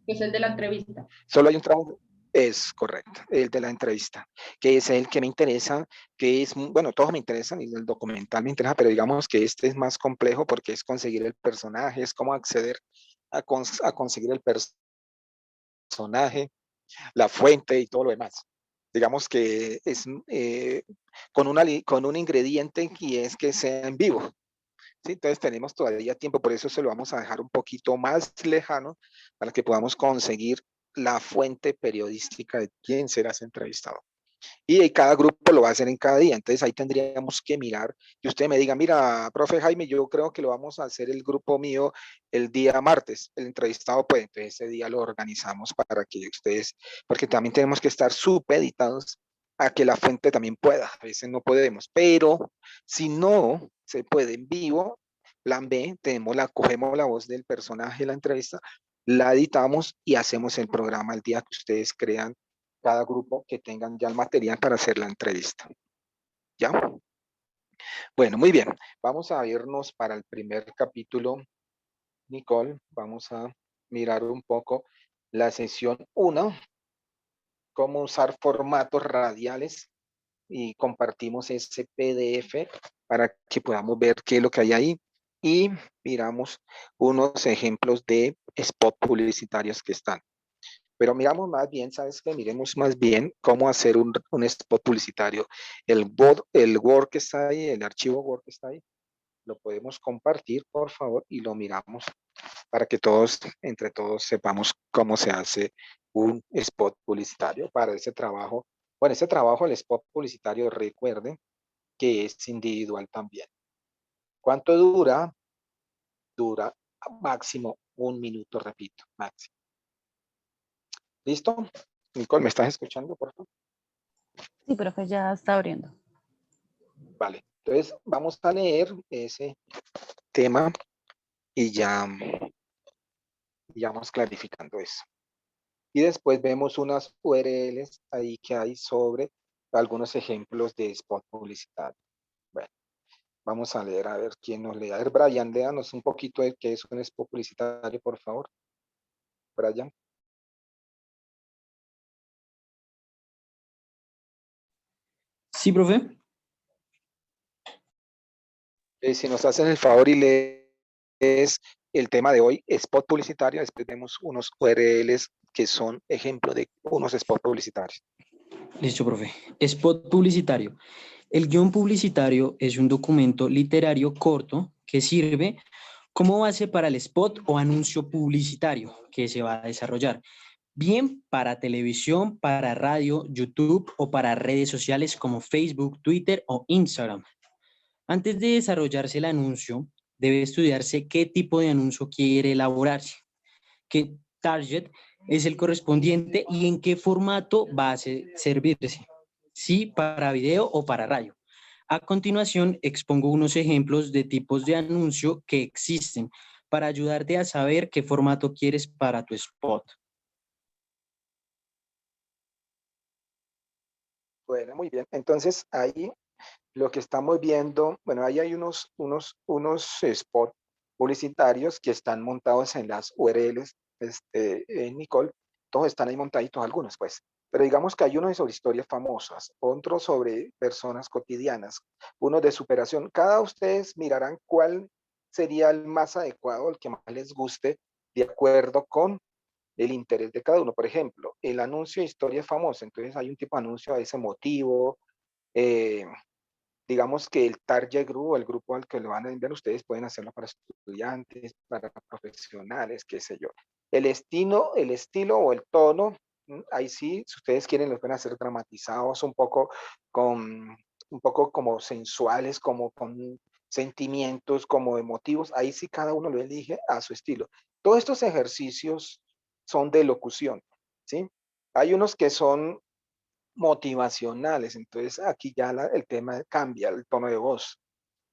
que es el de la entrevista. solo hay un trabajo. Es correcto, el de la entrevista, que es el que me interesa, que es, bueno, todos me interesan y el documental me interesa, pero digamos que este es más complejo porque es conseguir el personaje, es cómo acceder a conseguir el personaje, la fuente y todo lo demás. Digamos que es con un ingrediente y es que sea en vivo. ¿Sí? Entonces tenemos todavía tiempo, por eso se lo vamos a dejar un poquito más lejano para que podamos conseguir la fuente periodística de quién será ese entrevistado. Y cada grupo lo va a hacer en cada día. Entonces ahí tendríamos que mirar y usted me diga, mira, profe Jaime, yo creo que lo vamos a hacer el grupo mío el día martes. El entrevistado, pues entonces ese día lo organizamos para que ustedes, porque también tenemos que estar supeditados a que la fuente también pueda. A veces no podemos, pero si no se puede en vivo, plan B, cogemos la voz del personaje de la entrevista, la editamos y hacemos el programa el día que ustedes crean cada grupo que tengan ya el material para hacer la entrevista. ¿Ya? Bueno, muy bien. Vamos a irnos para el primer capítulo, Nicole. Vamos a mirar un poco la sesión 1, cómo usar formatos radiales y compartimos ese PDF para que podamos ver qué es lo que hay ahí y miramos unos ejemplos de spot publicitarios que están. Pero miramos más bien, ¿sabes qué? Miremos más bien cómo hacer un spot publicitario. El Word que está ahí, el archivo Word que está ahí, lo podemos compartir, por favor, y lo miramos para que todos, entre todos, sepamos cómo se hace un spot publicitario para ese trabajo. Bueno, ese trabajo, el spot publicitario, recuerden que es individual también. ¿Cuánto dura? Dura máximo 1 minuto, repito, máximo. ¿Listo? Nicole, ¿me estás escuchando, por favor? Sí, profe, ya está abriendo. Vale, entonces vamos a leer ese tema y ya vamos clarificando eso. Y después vemos unas URLs ahí que hay sobre algunos ejemplos de spot publicitario. Bueno, vamos a leer a ver quién nos lee. A ver, Brian, léanos un poquito de qué es un spot publicitario, por favor. Brian. Sí, profe. Si nos hacen el favor y lees el tema de hoy, spot publicitario, después vemos unos URLs que son ejemplo de unos spots publicitarios. Listo, profe. Spot publicitario. El guión publicitario es un documento literario corto que sirve como base para el spot o anuncio publicitario que se va a desarrollar, bien para televisión, para radio, YouTube o para redes sociales como Facebook, Twitter o Instagram. Antes de desarrollarse el anuncio, debe estudiarse qué tipo de anuncio quiere elaborarse, qué target es el correspondiente y en qué formato va a servirse, si para video o para radio. A continuación, expongo unos ejemplos de tipos de anuncio que existen para ayudarte a saber qué formato quieres para tu spot. Bueno, muy bien. Entonces, ahí lo que estamos viendo, bueno, ahí hay unos spots publicitarios que están montados en las URLs, Nicole, todos están ahí montaditos, algunos pues, pero digamos que hay unos sobre historias famosas, otros sobre personas cotidianas, unos de superación. Cada ustedes mirarán cuál sería el más adecuado, el que más les guste, de acuerdo con el interés de cada uno. Por ejemplo, el anuncio de historia famosa, entonces hay un tipo de anuncio a ese motivo, digamos que el target group o el grupo al que lo van a enviar ustedes pueden hacerlo para estudiantes, para profesionales, qué sé yo. El estilo o el tono, ahí sí, si ustedes quieren, los pueden hacer dramatizados, un poco como sensuales, como con sentimientos, como emotivos. Ahí sí cada uno lo elige a su estilo. Todos estos ejercicios son de locución, ¿sí? Hay unos que son motivacionales, entonces aquí ya el tema cambia, el tono de voz.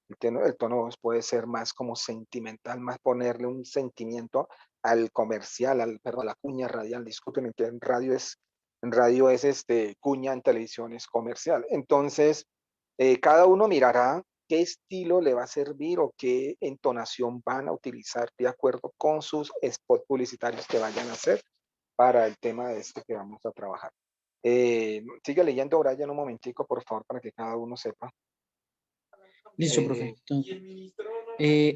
El tono de voz puede ser más como sentimental, más ponerle un sentimiento al comercial, perdón, a la cuña radial. Discúlpenme que en radio es cuña, en televisión es comercial. Entonces, cada uno mirará qué estilo le va a servir o qué entonación van a utilizar de acuerdo con sus spots publicitarios que vayan a hacer para el tema de que vamos a trabajar. Sigue leyendo, Brian, un momentico, por favor, para que cada uno sepa. Listo, profe. Entonces,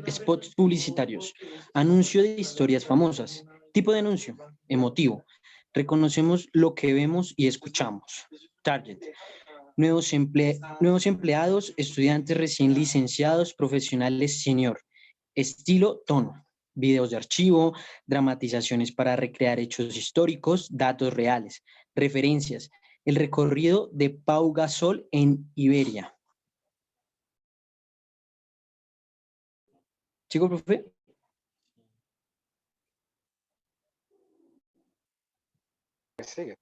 spots publicitarios. Anuncio de historias famosas. Tipo de anuncio. Emotivo. Reconocemos lo que vemos y escuchamos. Target. Nuevos empleados, estudiantes recién licenciados, profesionales senior. Estilo, tono. Videos de archivo, dramatizaciones para recrear hechos históricos, datos reales. Referencias. El recorrido de Pau Gasol en Iberia. ¿Sigo, profe?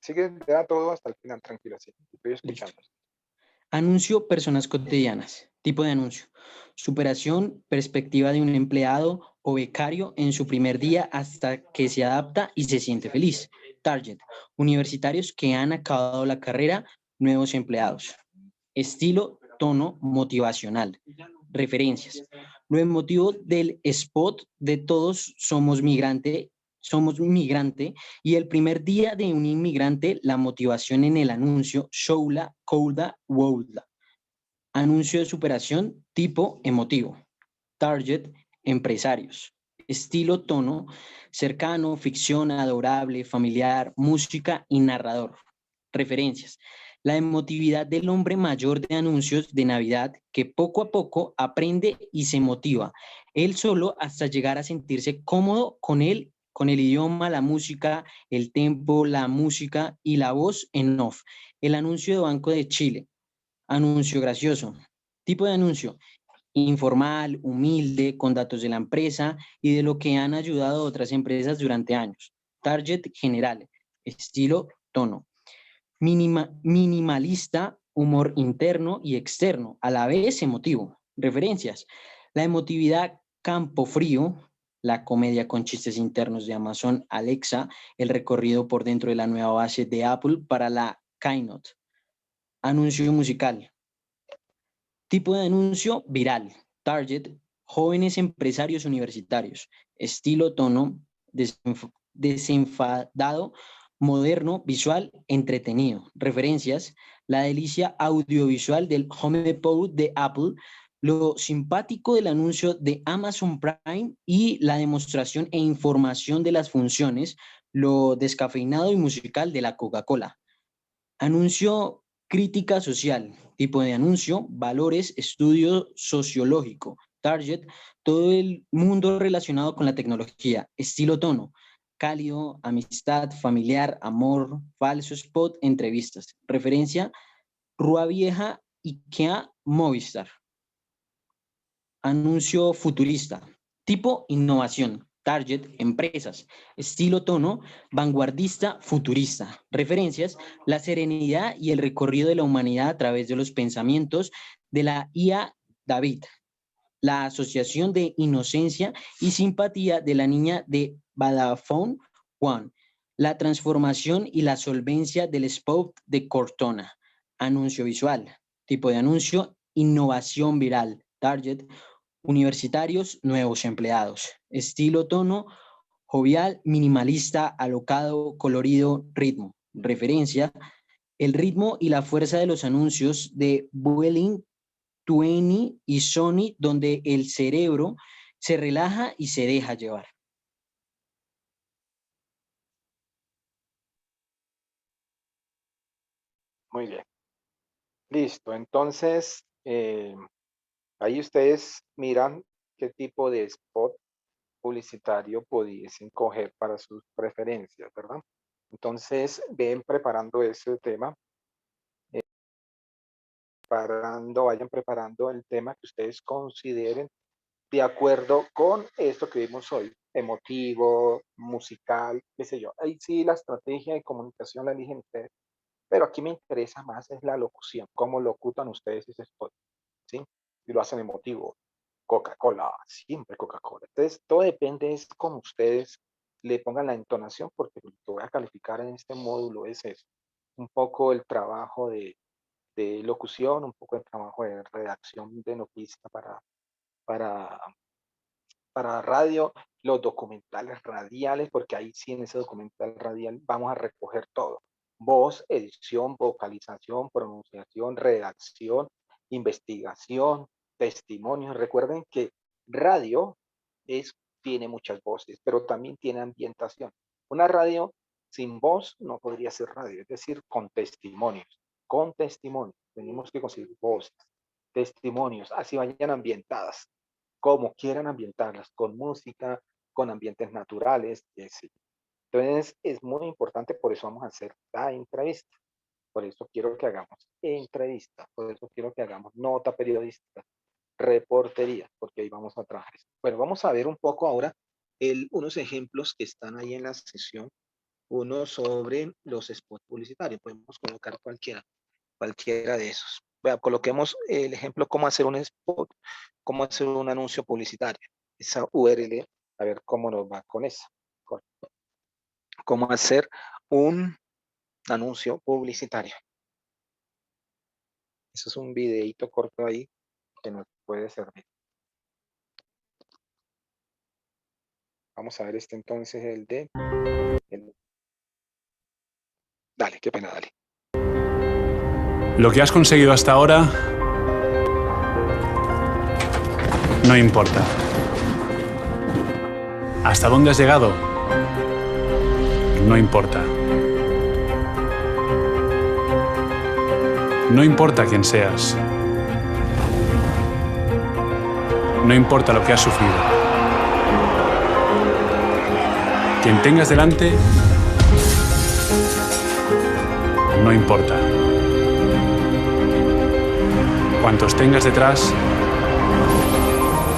Sigue, da todo hasta el final, tranquilo, sí, estoy escuchando. Listo. Anuncio, personas cotidianas. Tipo de anuncio. Superación, perspectiva de un empleado o becario en su primer día hasta que se adapta y se siente feliz. Target, universitarios que han acabado la carrera, nuevos empleados. Estilo, tono, motivacional. Referencias. Lo emotivo del spot de Todos somos migrante y el primer día de un inmigrante, la motivación en el anuncio, Showla, Kouda, Wouda. Anuncio de superación, tipo emotivo. Target, empresarios. Estilo, tono, cercano, ficción, adorable, familiar, música y narrador. Referencias. La emotividad del hombre mayor de anuncios de Navidad que poco a poco aprende y se motiva, él solo hasta llegar a sentirse cómodo con el idioma, la música, el tempo, la música y la voz en off. El anuncio de Banco de Chile, anuncio gracioso. Tipo de anuncio, informal, humilde, con datos de la empresa y de lo que han ayudado a otras empresas durante años. Target general, estilo, tono. Minimalista, humor interno y externo, a la vez emotivo. Referencias. La emotividad campo frío, la comedia con chistes internos de Amazon Alexa, el recorrido por dentro de la nueva base de Apple para la Keynote. Anuncio musical. Tipo de anuncio viral. Target, jóvenes empresarios universitarios. Estilo, tono, desenfadado, moderno, visual, entretenido. Referencias, la delicia audiovisual del HomePod de Apple, lo simpático del anuncio de Amazon Prime y la demostración e información de las funciones, lo descafeinado y musical de la Coca-Cola. Anuncio crítica social, tipo de anuncio, valores, estudio sociológico. Target, todo el mundo relacionado con la tecnología. Estilo, tono, cálido, amistad, familiar, amor, falso spot, entrevistas. Referencia, Rúa Vieja, IKEA, Movistar. Anuncio futurista. Tipo, innovación. Target, empresas. Estilo, tono, vanguardista, futurista. Referencias, la serenidad y el recorrido de la humanidad a través de los pensamientos de la IA David. La asociación de inocencia y simpatía de la niña de Vodafone One. La transformación y la solvencia del spot de Cortona. Anuncio visual. Tipo de anuncio, innovación viral. Target, universitarios, nuevos empleados. Estilo, tono, jovial, minimalista, alocado, colorido, ritmo. Referencia, el ritmo y la fuerza de los anuncios de Vueling, 20 y Sony, donde el cerebro se relaja y se deja llevar. Muy bien. Listo. Entonces, ahí ustedes miran qué tipo de spot publicitario pudiesen coger para sus preferencias, ¿verdad? Entonces, ven preparando ese tema, vayan preparando el tema que ustedes consideren de acuerdo con esto que vimos hoy, emotivo, musical, qué sé yo. Ahí sí la estrategia de comunicación la eligen ustedes, pero aquí me interesa más es la locución, cómo locutan ustedes ese spot, ¿sí? Si lo hacen emotivo, Coca-Cola, siempre Coca-Cola. Entonces, todo depende es cómo ustedes le pongan la entonación, porque lo que voy a calificar en este módulo es eso, un poco el trabajo de locución, un poco el trabajo de redacción de noticia para, para radio, los documentales radiales, porque ahí sí en ese documental radial vamos a recoger todo. Voz, edición, vocalización, pronunciación, redacción, investigación, testimonios. Recuerden que radio tiene muchas voces, pero también tiene ambientación. Una radio sin voz no podría ser radio, es decir, con testimonios. Con testimonios, tenemos que conseguir voces, testimonios, así vayan ambientadas, como quieran ambientarlas, con música, con ambientes naturales, etc. Entonces, es muy importante, por eso vamos a hacer la entrevista. Por eso quiero que hagamos entrevista, por eso quiero que hagamos nota periodística, reportería, porque ahí vamos a trabajar. Bueno, vamos a ver un poco ahora unos ejemplos que están ahí en la sesión. Uno sobre los spots publicitarios. Podemos colocar cualquiera de esos. Vea, coloquemos el ejemplo cómo hacer un spot, cómo hacer un anuncio publicitario. Esa URL, a ver cómo nos va con esa. Cómo hacer un anuncio publicitario. Eso es un videito corto ahí que nos puede servir. Vamos a ver entonces Dale, qué pena, dale. Lo que has conseguido hasta ahora no importa. ¿Hasta dónde has llegado? No importa. No importa quién seas. No importa lo que has sufrido. Quien tengas delante, no importa. Cuantos tengas detrás,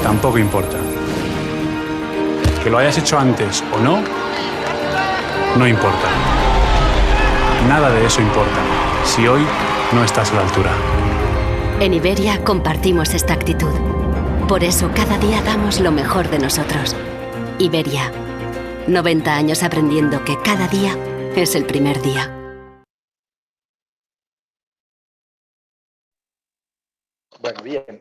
tampoco importa. Que lo hayas hecho antes o no, no importa. Nada de eso importa, si hoy no estás a la altura. En Iberia compartimos esta actitud. Por eso cada día damos lo mejor de nosotros. Iberia. 90 años aprendiendo que cada día es el primer día. Bueno, bien.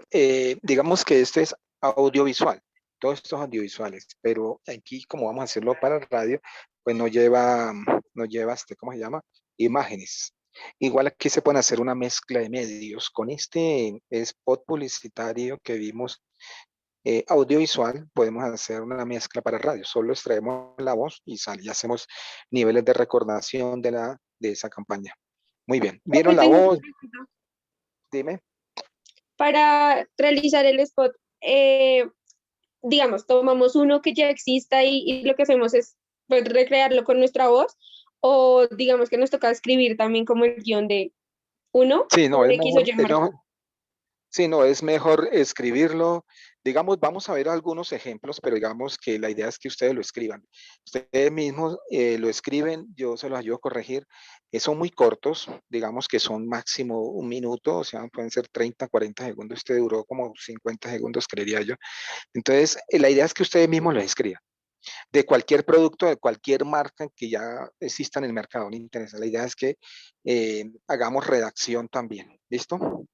Digamos que esto es audiovisual. Todo esto es audiovisuales, pero aquí como vamos a hacerlo para radio, pues no lleva, ¿cómo se llama? Imágenes. Igual aquí se puede hacer una mezcla de medios. Con este spot publicitario que vimos audiovisual, podemos hacer una mezcla para radio. Solo extraemos la voz y sale. Y hacemos niveles de recordación de esa campaña. Muy bien. ¿Vieron la voz? Dime. Para realizar el spot, digamos, tomamos uno que ya exista y lo que hacemos es pues, recrearlo con nuestra voz, o digamos que nos toca escribir también como el guión de uno, Sí, no, o es X o mejor, Y marca. sí, no, es mejor escribirlo. Digamos, vamos a ver algunos ejemplos, pero digamos que la idea es que ustedes lo escriban. Ustedes mismos lo escriben, yo se los ayudo a corregir. Son muy cortos, digamos que son máximo 1 minuto, o sea, pueden ser 30, 40 segundos. Este duró como 50 segundos, creería yo. Entonces, la idea es que ustedes mismos lo escriban. De cualquier producto, de cualquier marca que ya exista en el mercado, no interesa. La idea es que hagamos redacción también. ¿Listo?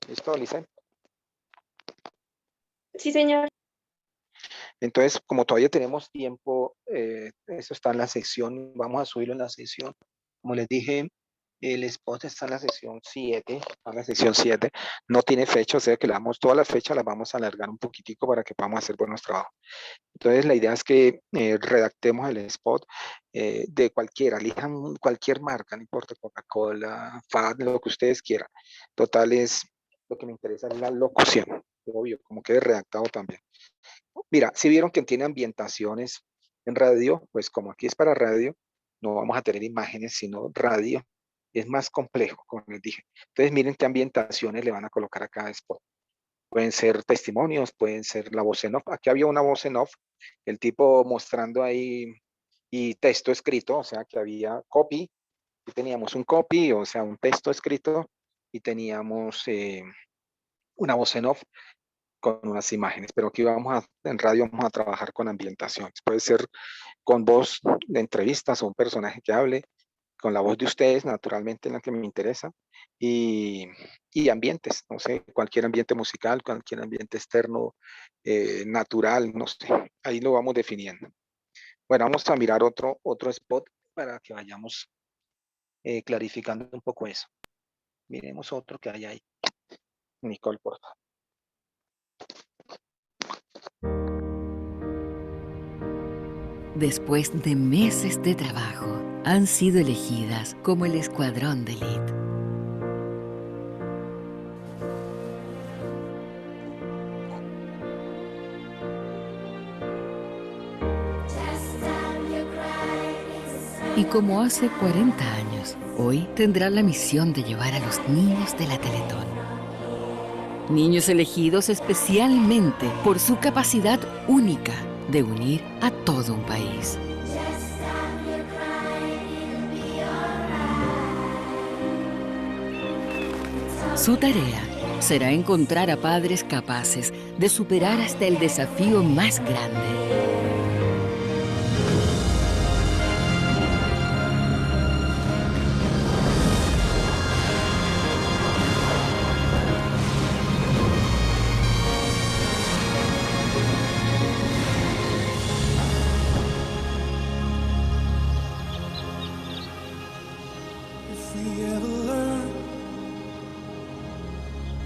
¿Listo, Lisa? Sí, señor. Entonces, como todavía tenemos tiempo, eso está en la sección, vamos a subirlo en la sección. Como les dije, el spot está en la sección 7, no tiene fecha, o sea que le damos todas las fechas, las vamos a alargar un poquitico para que podamos hacer buenos trabajos. Entonces, la idea es que redactemos el spot de cualquiera, elijan cualquier marca, no importa, Coca-Cola, FAD, lo que ustedes quieran. Total es, lo que me interesa es la locución, obvio, como quede redactado también. Mira, si vieron que tiene ambientaciones en radio, pues como aquí es para radio, no vamos a tener imágenes, sino radio. Es más complejo, como les dije. Entonces miren qué ambientaciones le van a colocar a cada spot. Pueden ser testimonios, pueden ser la voz en off. Aquí había una voz en off, el tipo mostrando ahí y texto escrito, o sea que había copy. Y teníamos un copy, o sea, un texto escrito y teníamos una voz en off con unas imágenes, pero aquí en radio vamos a trabajar con ambientaciones. Puede ser con voz de entrevistas o un personaje que hable, con la voz de ustedes, naturalmente, en la que me interesa, y ambientes, no sé, cualquier ambiente musical, cualquier ambiente externo, natural, no sé, ahí lo vamos definiendo. Bueno, vamos a mirar otro spot para que vayamos clarificando un poco eso. Miremos otro que hay ahí. Nicole, por favor. Después de meses de trabajo, han sido elegidas como el escuadrón de élite. Y como hace 40 años, hoy tendrá la misión de llevar a los niños de la Teletón. Niños elegidos especialmente por su capacidad única de unir a todo un país. Su tarea será encontrar a padres capaces de superar hasta el desafío más grande.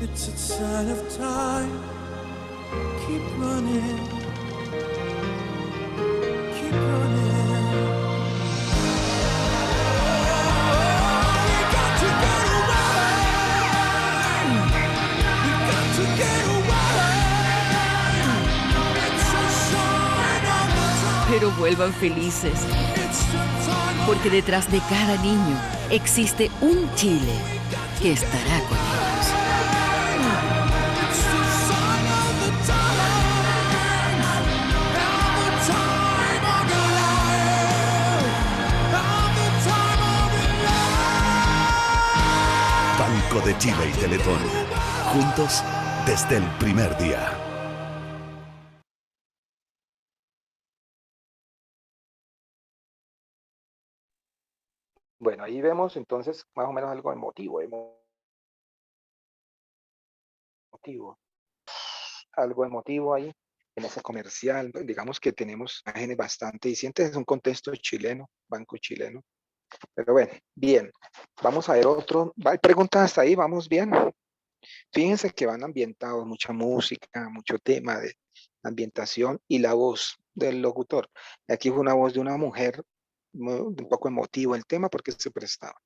It's a sign of time. Keep running. Keep running. vuelvan felices. Porque detrás de cada niño existe un Chile que estará con ellos. Banco de Chile y Teletón. Juntos desde el primer día. Bueno, ahí vemos entonces más o menos algo emotivo, algo emotivo ahí en ese comercial. Digamos que tenemos imágenes bastante dicientes, es un contexto chileno, banco chileno. Pero bueno, bien, vamos a ver otro. ¿Hay preguntas hasta ahí? ¿Vamos bien? Fíjense que van ambientados, mucha música, mucho tema de ambientación y la voz del locutor. Aquí fue una voz de una mujer, un poco emotivo el tema porque se prestaba.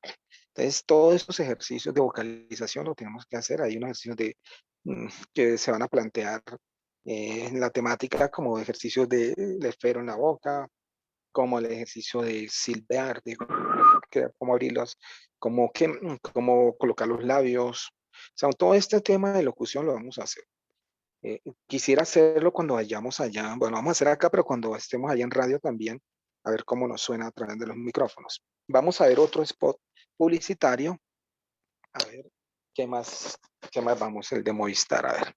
Entonces, todos estos ejercicios de vocalización lo tenemos que hacer. Hay unos ejercicios que se van a plantear en la temática como ejercicios de esfero en la boca, como el ejercicio de silbear, de cómo abrirlos, cómo colocar los labios. O sea, todo este tema de locución lo vamos a hacer. Quisiera hacerlo cuando vayamos allá. Bueno, vamos a hacer acá, pero cuando estemos allá en radio también, a ver cómo nos suena a través de los micrófonos. Vamos a ver otro spot publicitario. A ver, qué más vamos? El de Movistar, a ver.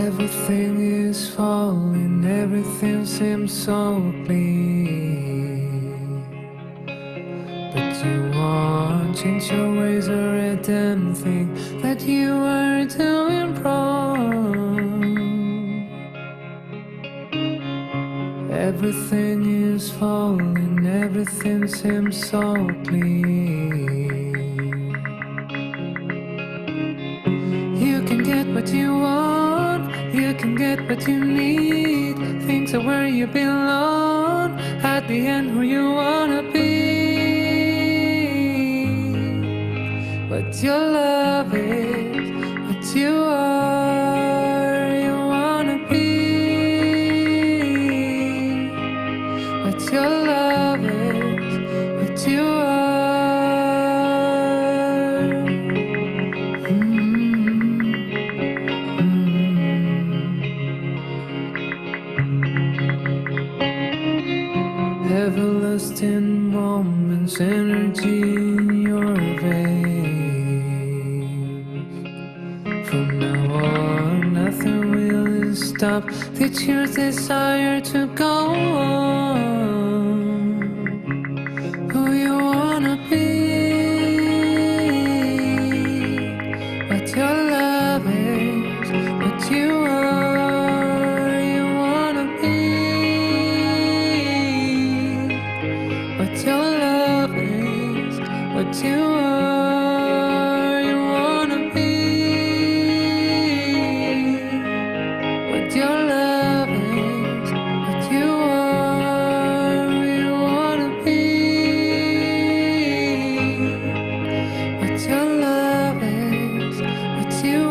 Everything is falling, everything seems so clear. But you won't change your ways or a damn thing that you are doing wrong. Everything is falling, everything seems so clear. You can get what you want, you can get what you need. Things are where you belong, at the end who you wanna be. What your love is, what you are, you wanna be. What your love is, what you are. Everlasting moments, energy in your veins. From now on, nothing will stop the your desire to go on. Who you wanna be, what your love is, what you are, you wanna be. What your love is, what you are, you wanna be. What your love is, what you are, you wanna be. What your love is, what you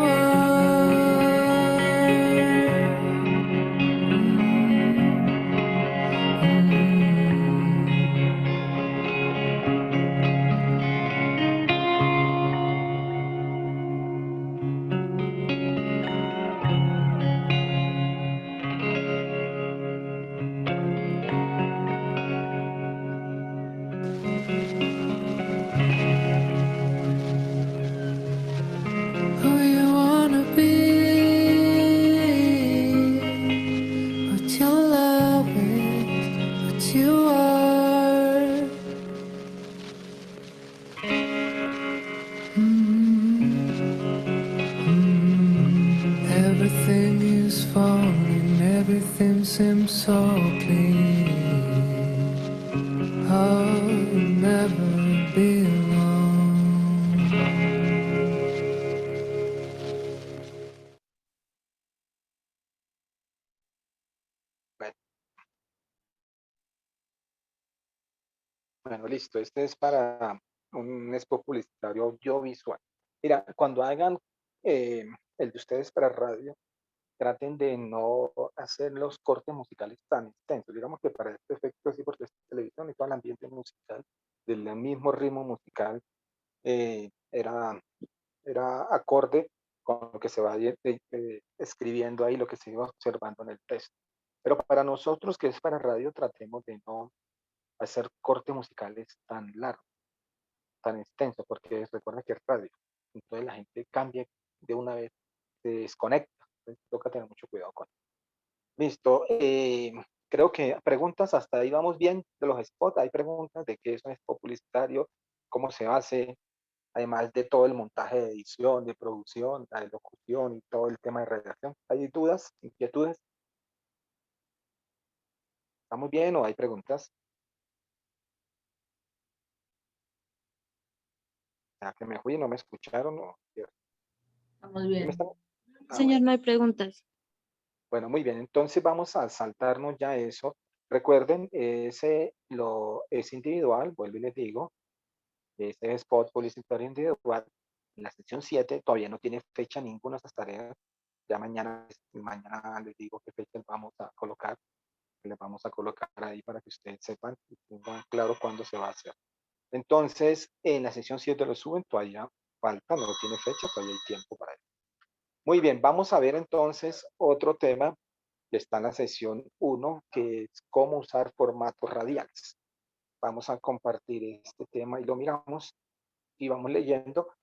who you wanna be, what your love is, what you are. Everything is falling, everything seems so clear. I'll never be alone. Bueno, Bueno, listo. Este es para un spot publicitario audiovisual. Mira, cuando hagan el de ustedes para radio, traten de no hacer los cortes musicales tan extensos. Digamos que para este efecto, sí, porque es televisión y todo el ambiente musical, del mismo ritmo musical, era acorde con lo que se va escribiendo ahí, lo que se iba observando en el texto. Pero para nosotros, que es para radio, tratemos de no hacer cortes musicales tan largos, tan extensos, porque recuerda que es radio. Entonces la gente cambia de una vez, se desconecta. Entonces toca tener mucho cuidado con eso. Listo. Creo que preguntas, hasta ahí vamos bien de los spots. Hay preguntas de qué es un spot publicitario, cómo se hace, además de todo el montaje de edición, de producción, la de locución y todo el tema de redacción. ¿Hay dudas, inquietudes? ¿Estamos bien o hay preguntas? ¿Ya que me fui y no me escucharon? ¿O qué? Estamos ¿Sí me bien. están? Ah, Señor, bueno. no hay preguntas. Bueno, muy bien. Entonces vamos a saltarnos ya eso. Recuerden, es individual, vuelvo y les digo, ese spot publicitario individual. En la sección 7 todavía no tiene fecha ninguna de estas tareas. Ya mañana les digo qué fecha vamos a colocar. Les vamos a colocar ahí para que ustedes sepan y tengan claro cuándo se va a hacer. Entonces, en la sección 7 lo suben, todavía falta, no tiene fecha, todavía hay tiempo para eso. Muy bien, vamos a ver entonces otro tema que está en la sesión 1, que es cómo usar formatos radiales. Vamos a compartir este tema y lo miramos y vamos leyendo.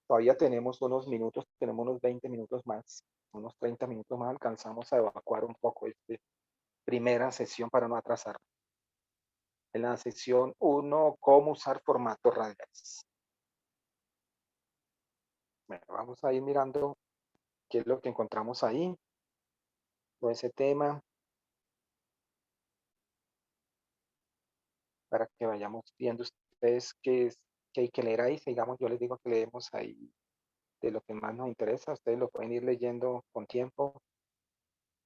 Todavía tenemos unos minutos, tenemos unos 20 minutos más, unos 30 minutos más, alcanzamos a evacuar un poco esta primera sesión para no atrasar. En la sesión 1, cómo usar formatos radiales. Bueno, vamos a ir mirando qué es lo que encontramos ahí, todo ese tema, para que vayamos viendo ustedes qué hay que leer ahí. Digamos, yo les digo que leemos ahí de lo que más nos interesa, ustedes lo pueden ir leyendo con tiempo.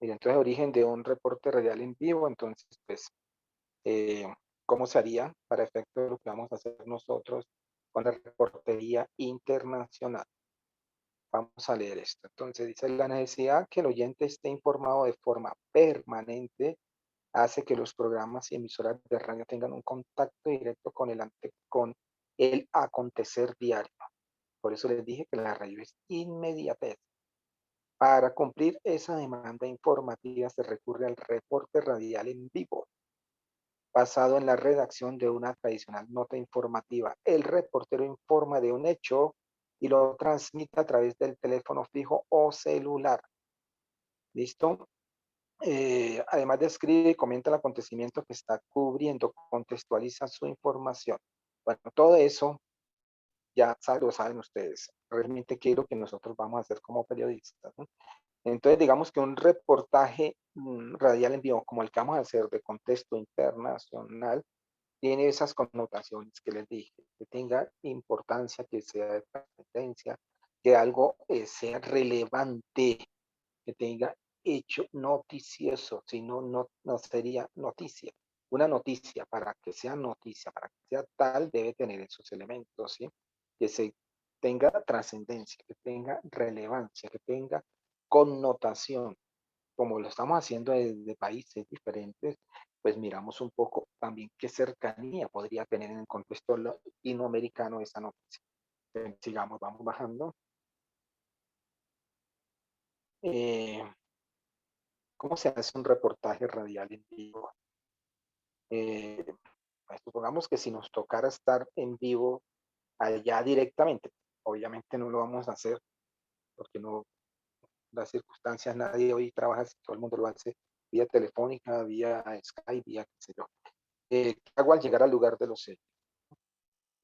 Miren, entonces, origen de un reporte radial en vivo, entonces, pues, ¿cómo se haría para efecto de lo que vamos a hacer nosotros con la reportería internacional? Vamos a leer esto. Entonces dice, la necesidad que el oyente esté informado de forma permanente hace que los programas y emisoras de radio tengan un contacto directo con el acontecer diario. Por eso les dije que la radio es inmediatez. Para cumplir esa demanda informativa se recurre al reporte radial en vivo, basado en la redacción de una tradicional nota informativa. El reportero informa de un hecho y lo transmite a través del teléfono fijo o celular. ¿Listo? Además describe y comenta el acontecimiento que está cubriendo, contextualiza su información. Bueno, todo eso ya lo saben ustedes. Realmente quiero que nosotros vamos a hacer como periodistas, ¿no? Entonces, digamos que un reportaje radial en vivo, como el que vamos a hacer de contexto internacional, tiene esas connotaciones que les dije, que tenga importancia, que sea de trascendencia, que algo sea relevante, que tenga hecho noticioso, si no, no sería noticia. Una noticia, para que sea noticia, para que sea tal, debe tener esos elementos, ¿sí? Que se tenga trascendencia, que tenga relevancia, que tenga connotación. Como lo estamos haciendo desde países diferentes, pues miramos un poco también qué cercanía podría tener en el contexto latinoamericano esa noticia. Sigamos, vamos bajando. ¿Cómo se hace un reportaje radial en vivo? Pues supongamos que si nos tocara estar en vivo allá directamente, obviamente no lo vamos a hacer porque no, las circunstancias, nadie hoy trabaja, todo el mundo lo hace vía telefónica, vía Skype, vía qué sé yo. ¿Qué hago al llegar al lugar de los hechos?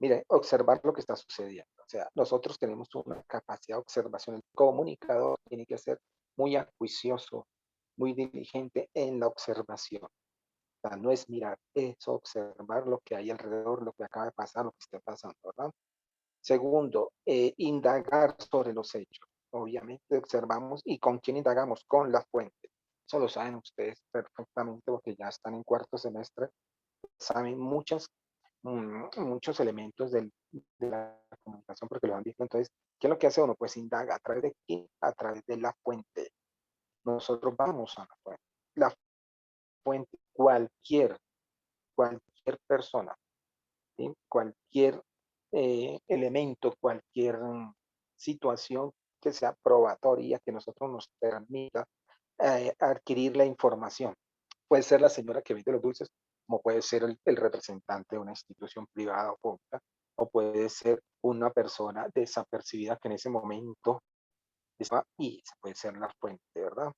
Mire, observar lo que está sucediendo. O sea, nosotros tenemos una capacidad de observación. El comunicador tiene que ser muy acuicioso, muy diligente en la observación. O sea, no es mirar, es observar lo que hay alrededor, lo que acaba de pasar, lo que está pasando, ¿verdad? Segundo, indagar sobre los hechos. Obviamente observamos y con quién indagamos, con la fuente. Eso lo saben ustedes perfectamente porque ya están en cuarto semestre, saben muchas muchos elementos de la comunicación porque lo han visto. Entonces, ¿qué es lo que hace uno? Pues indaga a través de qué, a través de la fuente. Nosotros vamos a la fuente. La fuente, cualquier persona, ¿sí? Cualquier elemento, cualquier situación que sea probatoria, que nosotros nos permita adquirir la información. Puede ser la señora que vende los dulces, como puede ser el representante de una institución privada o pública, o puede ser una persona desapercibida que en ese momento está, y esa puede ser la fuente, ¿verdad?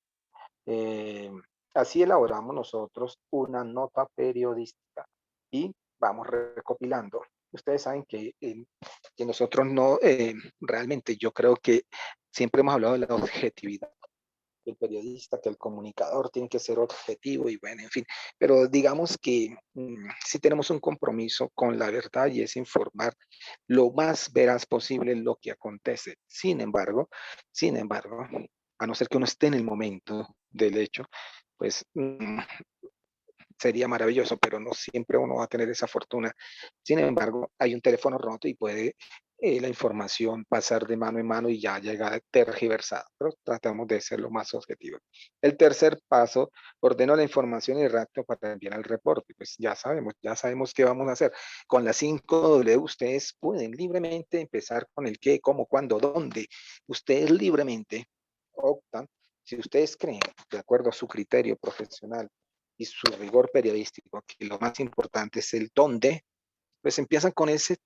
Eh, Así elaboramos nosotros una nota periodística y vamos recopilando. Ustedes saben que nosotros no, realmente yo creo que siempre hemos hablado de la objetividad. El periodista, que el comunicador tiene que ser objetivo y bueno, en fin. Pero digamos que sí tenemos un compromiso con la verdad y es informar lo más veraz posible lo que acontece. Sin embargo, a no ser que uno esté en el momento del hecho, pues sería maravilloso, pero no siempre uno va a tener esa fortuna. Sin embargo, hay un teléfono roto y puede la información pasar de mano en mano y ya llega tergiversada, pero tratamos de ser lo más objetivo. El tercer paso, ordeno la información y redacto para enviar el reporte. Pues ya sabemos qué vamos a hacer. Con las 5W ustedes pueden libremente empezar con el qué, cómo, cuándo, dónde. Ustedes libremente optan, si ustedes creen, de acuerdo a su criterio profesional, y su rigor periodístico, que lo más importante es el dónde, pues empiezan con ese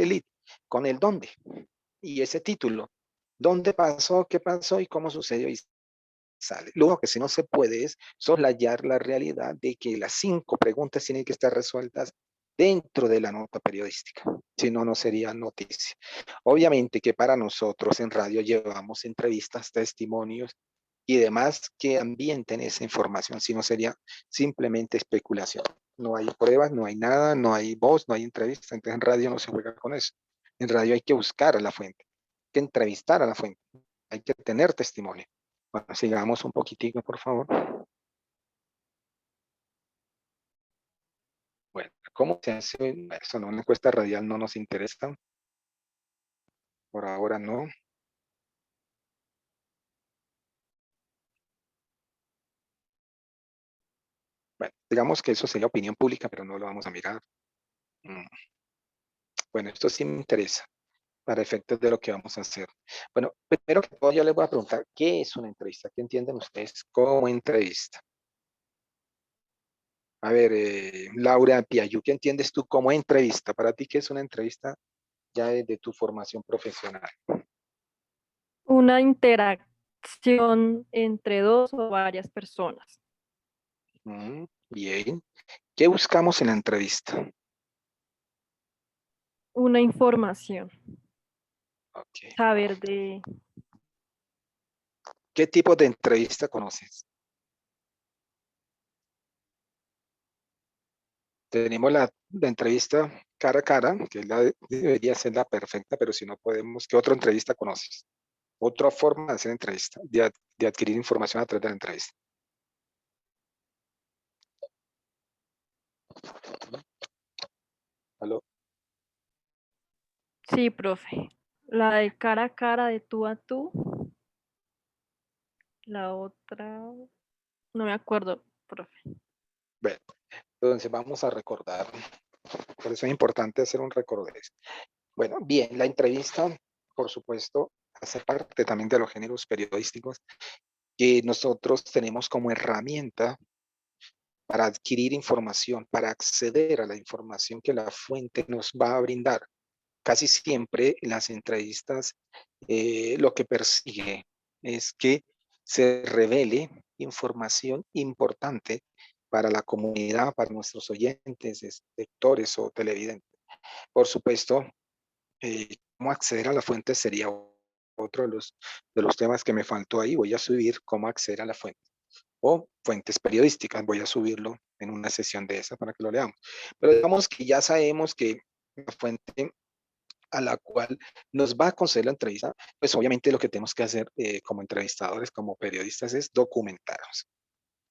lead, con el dónde y ese título. ¿Dónde pasó? ¿Qué pasó? ¿Y cómo sucedió? Y sale. Luego que si no se puede es soslayar la realidad de que las 5 preguntas tienen que estar resueltas dentro de la nota periodística. Si no, no sería noticia. Obviamente que para nosotros en radio llevamos entrevistas, testimonios y demás que ambienten esa información, si no sería simplemente especulación. No hay pruebas, no hay nada, no hay voz, no hay entrevista, entonces en radio no se juega con eso. En radio hay que buscar a la fuente, hay que entrevistar a la fuente, hay que tener testimonio. Bueno, sigamos un poquitico, por favor. Bueno, ¿cómo se hace eso? No, una encuesta radial no nos interesa. Por ahora no. Bueno, digamos que eso sería opinión pública, pero no lo vamos a mirar. Bueno, esto sí me interesa para efectos de lo que vamos a hacer. Bueno, primero que todo yo les voy a preguntar, ¿qué es una entrevista? ¿Qué entienden ustedes como entrevista? A ver, Laura Piayu, ¿qué entiendes tú como entrevista? Para ti, ¿qué es una entrevista ya desde tu formación profesional? Una interacción entre dos o varias personas. Bien. ¿Qué buscamos en la entrevista? Una información. Okay. Saber de... ¿Qué tipo de entrevista conoces? Tenemos la entrevista cara a cara, que debería ser la perfecta, pero si no podemos, ¿qué otra entrevista conoces? Otra forma de hacer entrevista, de adquirir información a través de la entrevista. ¿Aló? Sí, profe. La de cara a cara, de tú a tú. La otra... No me acuerdo, profe. Bueno, entonces vamos a recordar. Por eso es importante hacer un recorderis. Bueno, bien, la entrevista, por supuesto, hace parte también de los géneros periodísticos que nosotros tenemos como herramienta para adquirir información, para acceder a la información que la fuente nos va a brindar. Casi siempre las entrevistas lo que persigue es que se revele información importante para la comunidad, para nuestros oyentes, lectores o televidentes. Por supuesto, cómo acceder a la fuente sería otro de los temas que me faltó ahí. Voy a subir cómo acceder a la fuente. O fuentes periodísticas, voy a subirlo en una sesión de esa para que lo leamos. Pero digamos que ya sabemos que la fuente a la cual nos va a conceder la entrevista, pues obviamente lo que tenemos que hacer como entrevistadores, como periodistas, es documentarnos,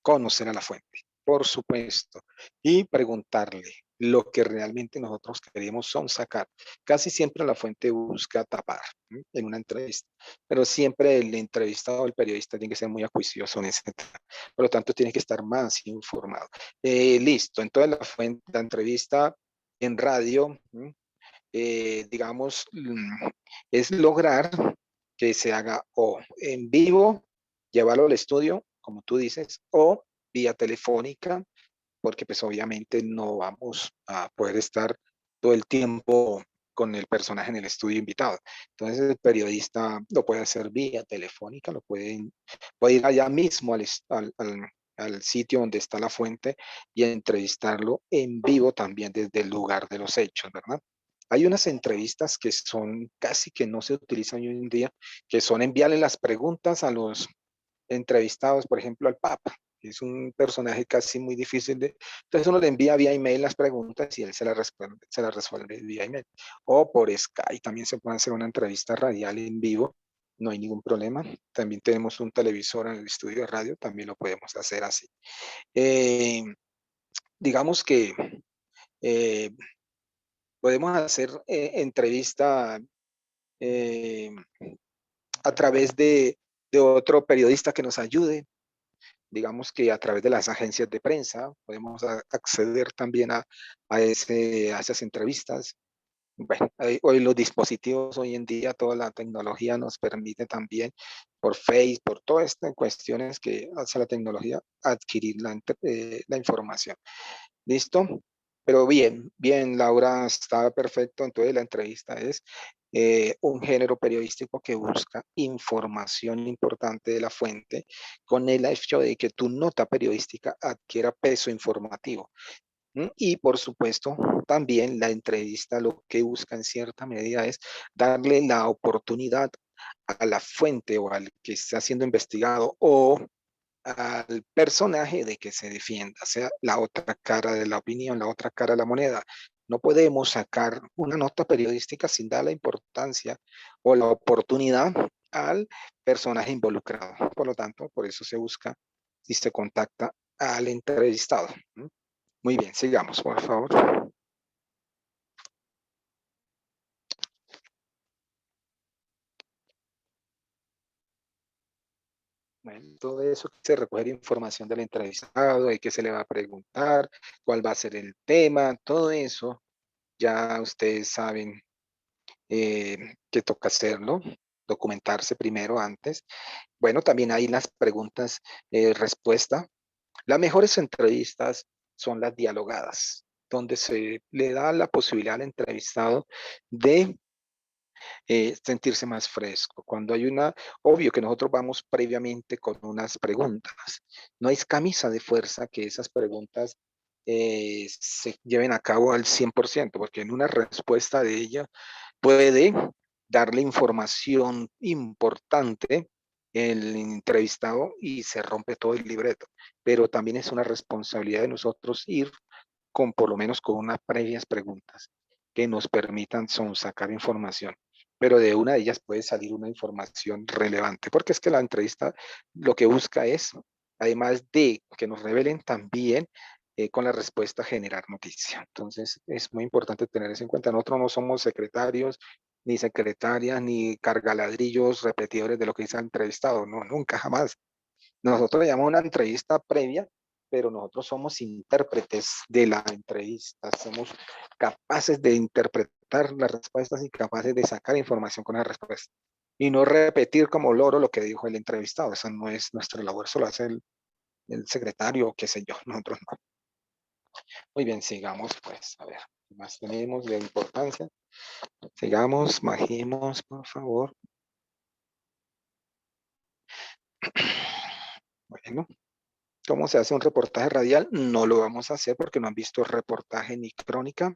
conocer a la fuente, por supuesto, y preguntarle lo que realmente nosotros queremos son sacar. Casi siempre la fuente busca tapar en una entrevista, pero siempre el entrevistado o el periodista tiene que ser muy acuicioso en ese tema. Por lo tanto, tiene que estar más informado. Listo, entonces la fuente, la entrevista en radio, digamos, es lograr que se haga o en vivo, llevarlo al estudio, como tú dices, o vía telefónica, porque pues obviamente no vamos a poder estar todo el tiempo con el personaje en el estudio invitado. Entonces el periodista lo puede hacer vía telefónica, puede ir allá mismo al sitio donde está la fuente y entrevistarlo en vivo también desde el lugar de los hechos, ¿verdad? Hay unas entrevistas que son casi que no se utilizan hoy en día, que son enviarle las preguntas a los entrevistados, por ejemplo, al Papa. Es un personaje casi muy difícil de... Entonces uno le envía vía email las preguntas y él se las resuelve vía email. O por Skype también se puede hacer una entrevista radial en vivo. No hay ningún problema. También tenemos un televisor en el estudio de radio. También lo podemos hacer así. Digamos que podemos hacer entrevista a través de otro periodista que nos ayude. Digamos que a través de las agencias de prensa podemos acceder también a esas entrevistas. Bueno, hoy los dispositivos, hoy en día, toda la tecnología nos permite también por Facebook, por todas estas cuestiones que hace la tecnología, adquirir la información. ¿Listo? Pero bien, Laura, estaba perfecto. Entonces la entrevista es un género periodístico que busca información importante de la fuente con el hecho de que tu nota periodística adquiera peso informativo. Y por supuesto, también la entrevista lo que busca en cierta medida es darle la oportunidad a la fuente o al que está siendo investigado o al personaje de que se defienda, sea la otra cara de la opinión, la otra cara de la moneda. No podemos sacar una nota periodística sin dar la importancia o la oportunidad al personaje involucrado. Por lo tanto, por eso se busca y se contacta al entrevistado. Muy bien, sigamos, por favor. Bueno, todo eso se recoger información del entrevistado, de qué se le va a preguntar, cuál va a ser el tema, todo eso ya ustedes saben que toca hacerlo, documentarse primero antes. Bueno, también hay las preguntas, respuesta. Las mejores entrevistas son las dialogadas, donde se le da la posibilidad al entrevistado de sentirse más fresco. Cuando hay obvio que nosotros vamos previamente con unas preguntas. No hay camisa de fuerza que esas preguntas se lleven a cabo al 100%, porque en una respuesta de ella puede darle información importante el entrevistado y se rompe todo el libreto. Pero también es una responsabilidad de nosotros ir con por lo menos con unas previas preguntas que nos permitan sacar información. Pero de una de ellas puede salir una información relevante, porque es que la entrevista lo que busca es, además de que nos revelen también con la respuesta generar noticia. Entonces es muy importante tener eso en cuenta. Nosotros no somos secretarios, ni secretarias, ni cargaladrillos repetidores de lo que dice el entrevistado. No, nunca, jamás. Nosotros le llamamos una entrevista previa, pero nosotros somos intérpretes de la entrevista. Somos capaces de interpretar las respuestas y capaces de sacar información con la respuesta. Y no repetir como loro lo que dijo el entrevistado. Esa no es nuestra labor, eso lo hace el secretario o qué sé yo, nosotros no. Muy bien, sigamos pues, a ver, ¿qué más tenemos de importancia? Sigamos, majemos, por favor. Bueno, ¿cómo se hace un reportaje radial? No lo vamos a hacer porque no han visto reportaje ni crónica.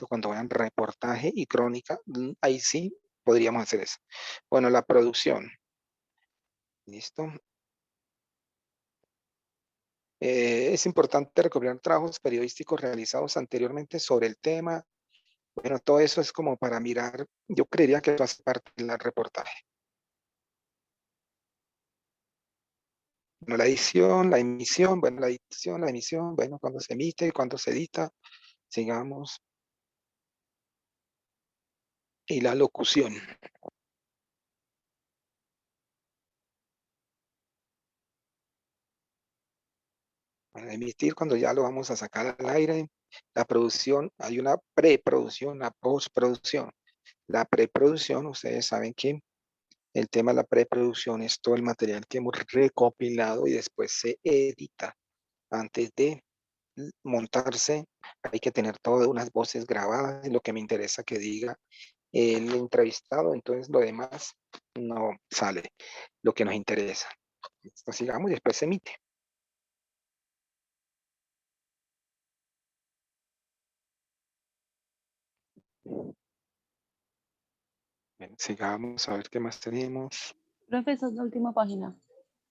Cuando vean reportaje y crónica, ahí sí podríamos hacer eso. Bueno, la producción. ¿Listo? Es importante recopilar trabajos periodísticos realizados anteriormente sobre el tema. Bueno, todo eso es como para mirar. Yo creería que eso hace parte del reportaje. Bueno, la edición, la emisión, bueno, la edición, la emisión, bueno, cuando se emite, cuando se edita, sigamos. Y la locución. Para emitir, cuando ya lo vamos a sacar al aire, la producción, hay una preproducción, una postproducción. La preproducción, ustedes saben que el tema de la preproducción es todo el material que hemos recopilado y después se edita. Antes de montarse, hay que tener todas unas voces grabadas, lo que me interesa que diga el entrevistado, entonces lo demás no sale, lo que nos interesa. Esto sigamos y después se emite. Bien, sigamos a ver qué más tenemos. Profe, esa es la última página.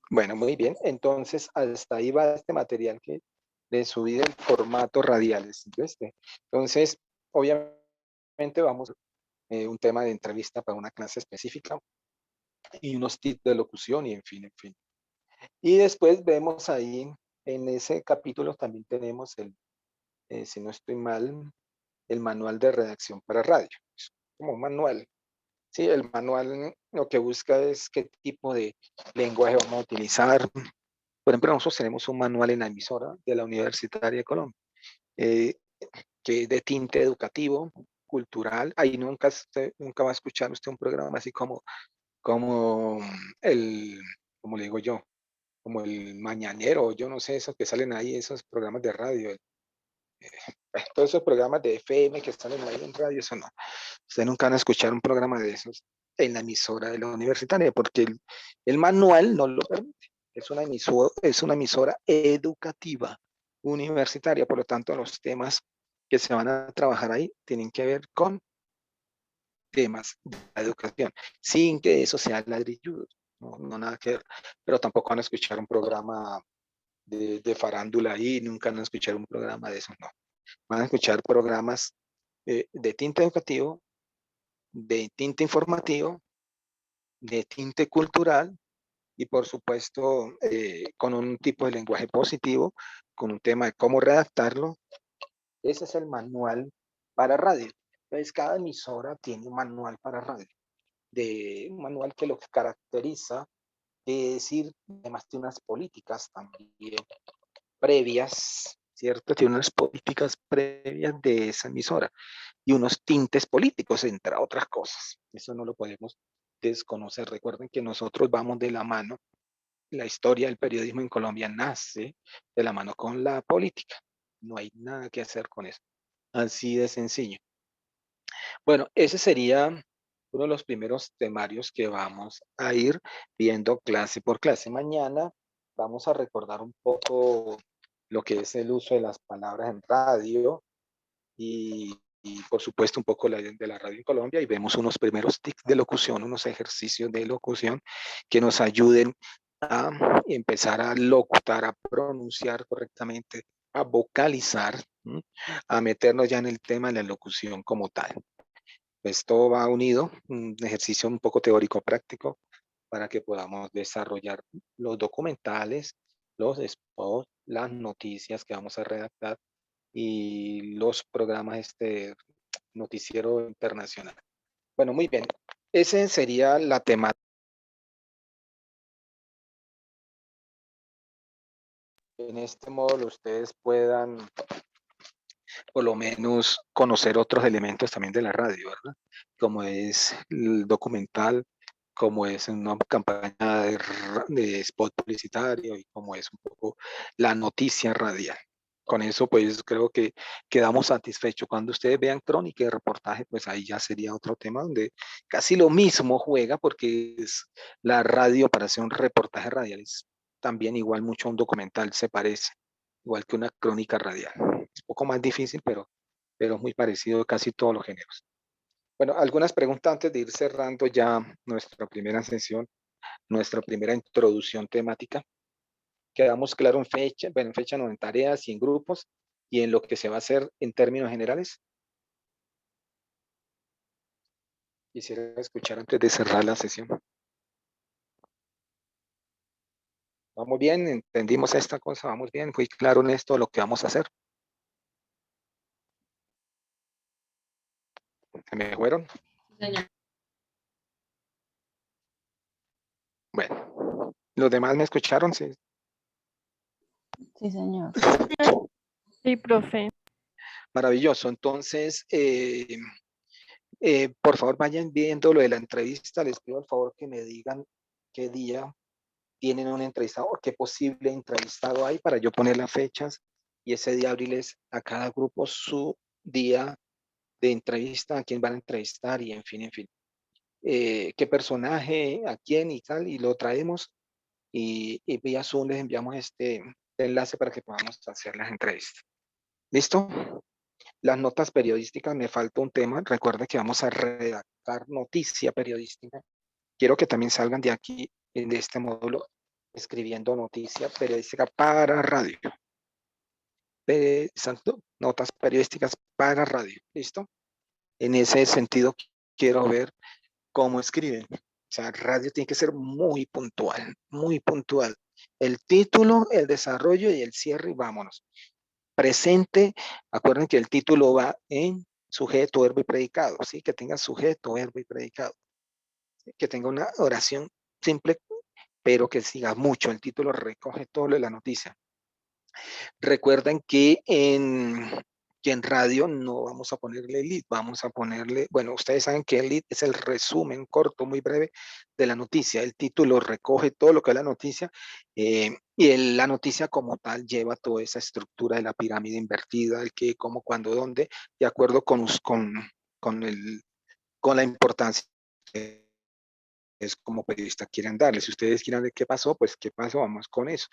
Bueno, muy bien. Entonces, hasta ahí va este material que de subir el formato radiales. Entonces, obviamente vamos a un tema de entrevista para una clase específica y unos tips de locución y en fin, en fin. Y después vemos ahí, en ese capítulo también tenemos si no estoy mal, el manual de redacción para radio. Es como un manual. Sí, el manual lo que busca es qué tipo de lenguaje vamos a utilizar. Por ejemplo, nosotros tenemos un manual en la emisora de la Universitaria de Colombia, que es de tinte educativo, cultural. Ahí nunca va a escuchar usted un programa así como como le digo yo, como el Mañanero, yo no sé, esos que salen ahí, esos programas de radio. Todos esos programas de FM que salen ahí en radio, eso no. Ustedes nunca van a escuchar un programa de esos en la emisora de la universitaria, porque el manual no lo permite. Es una emisora educativa universitaria, por lo tanto, los temas que se van a trabajar ahí tienen que ver con temas de la educación, sin que eso sea ladrilludo, no nada que ver, pero tampoco van a escuchar un programa de farándula ahí, nunca van a escuchar un programa de eso, no. Van a escuchar programas de tinte educativo, de tinte informativo, de tinte cultural y por supuesto con un tipo de lenguaje positivo, con un tema de cómo redactarlo. Ese es el manual para radio. Entonces cada emisora tiene un manual para radio, un manual que lo caracteriza, es decir, además tiene unas políticas también previas, ¿cierto? Tiene unas políticas previas de esa emisora y unos tintes políticos, entre otras cosas. Eso no lo podemos desconocer. Recuerden que nosotros vamos de la mano. La historia del periodismo en Colombia nace de la mano con la política. No hay nada que hacer con eso. Así de sencillo. Bueno, ese sería uno de los primeros temarios que vamos a ir viendo clase por clase. Mañana vamos a recordar un poco lo que es el uso de las palabras en radio y por supuesto un poco de la radio en Colombia y vemos unos primeros tips de locución, unos ejercicios de locución que nos ayuden a empezar a locutar, a pronunciar correctamente, a vocalizar, a meternos ya en el tema de la locución como tal. Pues todo va unido, un ejercicio un poco teórico práctico para que podamos desarrollar los documentales, los spots, las noticias que vamos a redactar y los programas noticiero internacional. Bueno, muy bien. Ese sería la temática. En este módulo ustedes puedan por lo menos conocer otros elementos también de la radio, ¿verdad? Como es el documental, como es una campaña de spot publicitario y como es un poco la noticia radial. Con eso, pues creo que quedamos satisfechos. Cuando ustedes vean crónica y reportaje, pues ahí ya sería otro tema donde casi lo mismo juega porque es la radio para hacer un reportaje radial. Es también igual mucho a un documental, se parece, igual que una crónica radial. Es un poco más difícil, pero es muy parecido a casi todos los géneros. Bueno, algunas preguntas antes de ir cerrando ya nuestra primera sesión, nuestra primera introducción temática. Quedamos claro en fecha, bueno, en fecha no, en tareas y en grupos y en lo que se va a hacer en términos generales. Quisiera escuchar antes de cerrar la sesión. ¿Vamos bien? ¿Entendimos esta cosa? ¿Vamos bien? ¿Fui claro en esto lo que vamos a hacer? ¿Se me fueron? Señor. Bueno, ¿los demás me escucharon? Sí. Sí, señor. Sí, profe. Maravilloso. Entonces, por favor, vayan viendo lo de la entrevista. Les pido al favor que me digan qué día tienen un entrevistador, qué posible entrevistado hay para yo poner las fechas y ese día abrirles a cada grupo su día de entrevista, a quién van a entrevistar y en fin, qué personaje, a quién y tal, y lo traemos y vía Zoom les enviamos este enlace para que podamos hacer las entrevistas. ¿Listo? Las notas periodísticas, me falta un tema. Recuerde que vamos a redactar noticia periodística. Quiero que también salgan de aquí, de este módulo, escribiendo noticia periodística para radio. Exacto, notas periodísticas para radio. ¿Listo? En ese sentido, quiero ver cómo escriben. O sea, radio tiene que ser muy puntual, muy puntual. El título, el desarrollo y el cierre y vámonos. Presente, acuerden que el título va en sujeto, verbo y predicado, ¿sí? Que tenga sujeto, verbo y predicado. ¿Sí? Que tenga una oración simple, pero que siga mucho. El título recoge todo lo de la noticia. Recuerden que en radio no vamos a ponerle lead, vamos a ponerle, bueno, ustedes saben que el lead es el resumen corto, muy breve de la noticia. El título recoge todo lo que es la noticia y la noticia como tal lleva toda esa estructura de la pirámide invertida, el qué, cómo, cuándo, dónde, de acuerdo con la importancia es como periodistas quieren darle. Si ustedes quieren ver qué pasó, pues qué pasó, vamos con eso.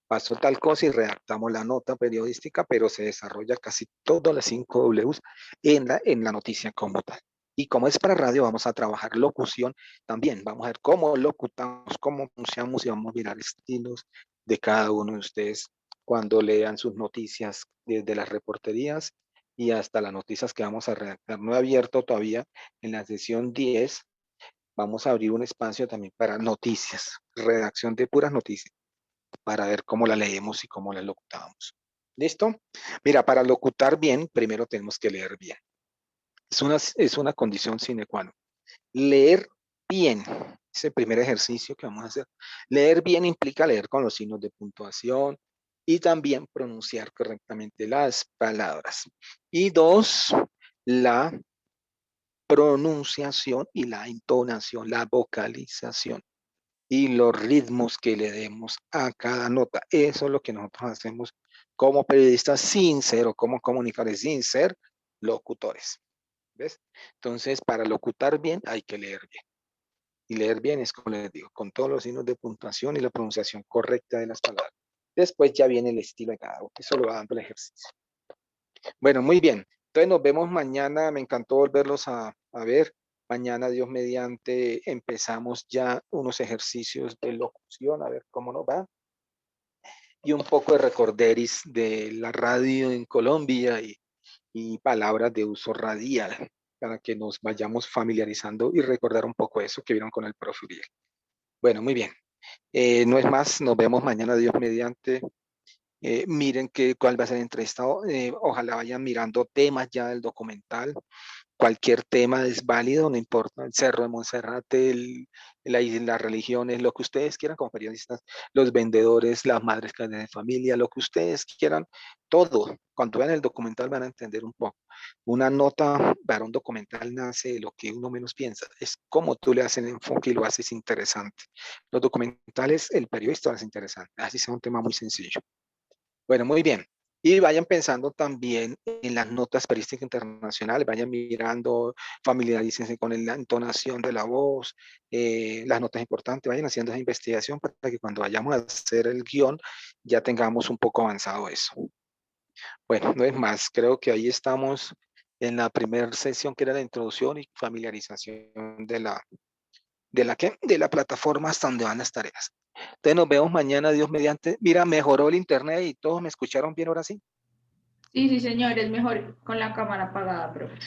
Pasó tal cosa y redactamos la nota periodística, pero se desarrolla casi todas las 5 Ws en la noticia como tal. Y como es para radio, vamos a trabajar locución también. Vamos a ver cómo locutamos, cómo pronunciamos y vamos a mirar estilos de cada uno de ustedes cuando lean sus noticias desde las reporterías y hasta las noticias que vamos a redactar. No he abierto todavía en la sesión 10. Vamos a abrir un espacio también para noticias, redacción de puras noticias, para ver cómo la leemos y cómo la locutamos. ¿Listo? Mira, para locutar bien, primero tenemos que leer bien. Es una condición sine qua non. Leer bien, es el primer ejercicio que vamos a hacer. Leer bien implica leer con los signos de puntuación y también pronunciar correctamente las palabras. Y 2, la pronunciación y la entonación, la vocalización y los ritmos que le demos a cada nota. Eso es lo que nosotros hacemos como periodistas sin ser o como comunicadores sin ser locutores. ¿Ves? Entonces, para locutar bien hay que leer bien. Y leer bien es como les digo, con todos los signos de puntuación y la pronunciación correcta de las palabras. Después ya viene el estilo de cada uno. Eso lo va dando el ejercicio. Bueno, muy bien. Entonces nos vemos mañana. Me encantó volverlos a ver. Mañana, Dios mediante, empezamos ya unos ejercicios de locución, a ver cómo nos va. Y un poco de recorderis de la radio en Colombia y palabras de uso radial, para que nos vayamos familiarizando y recordar un poco eso que vieron con el profe Uriel. Bueno, muy bien. No es más, nos vemos mañana, Dios mediante. Miren cuál va a ser el entrevistado. Ojalá vayan mirando temas ya del documental. Cualquier tema es válido, no importa. El Cerro de Monserrate, las religiones, lo que ustedes quieran como periodistas, los vendedores, las madres de familia, lo que ustedes quieran, todo. Cuando vean el documental van a entender un poco. Una nota para un documental nace de lo que uno menos piensa. Es cómo tú le haces el enfoque y lo haces interesante. Los documentales, el periodista lo hace interesante. Así sea un tema muy sencillo. Bueno, muy bien. Y vayan pensando también en las notas periodísticas internacionales, vayan mirando, familiarícense con la entonación de la voz, las notas importantes, vayan haciendo esa investigación para que cuando vayamos a hacer el guión ya tengamos un poco avanzado eso. Bueno, no es más, creo que ahí estamos en la primera sesión que era la introducción y familiarización de la plataforma hasta donde van las tareas. Entonces nos vemos mañana, Dios mediante. Mira, mejoró el internet y todos me escucharon bien ahora sí. Sí, sí, señor, es mejor con la cámara apagada, profe.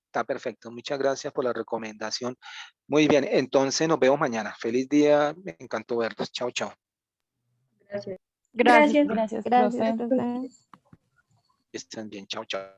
Está perfecto. Muchas gracias por la recomendación. Muy bien, entonces nos vemos mañana. Feliz día, me encantó verlos. Chao, chao. Gracias. Gracias. Gracias, Gracias, profe. profe. Estén bien, chao, chao.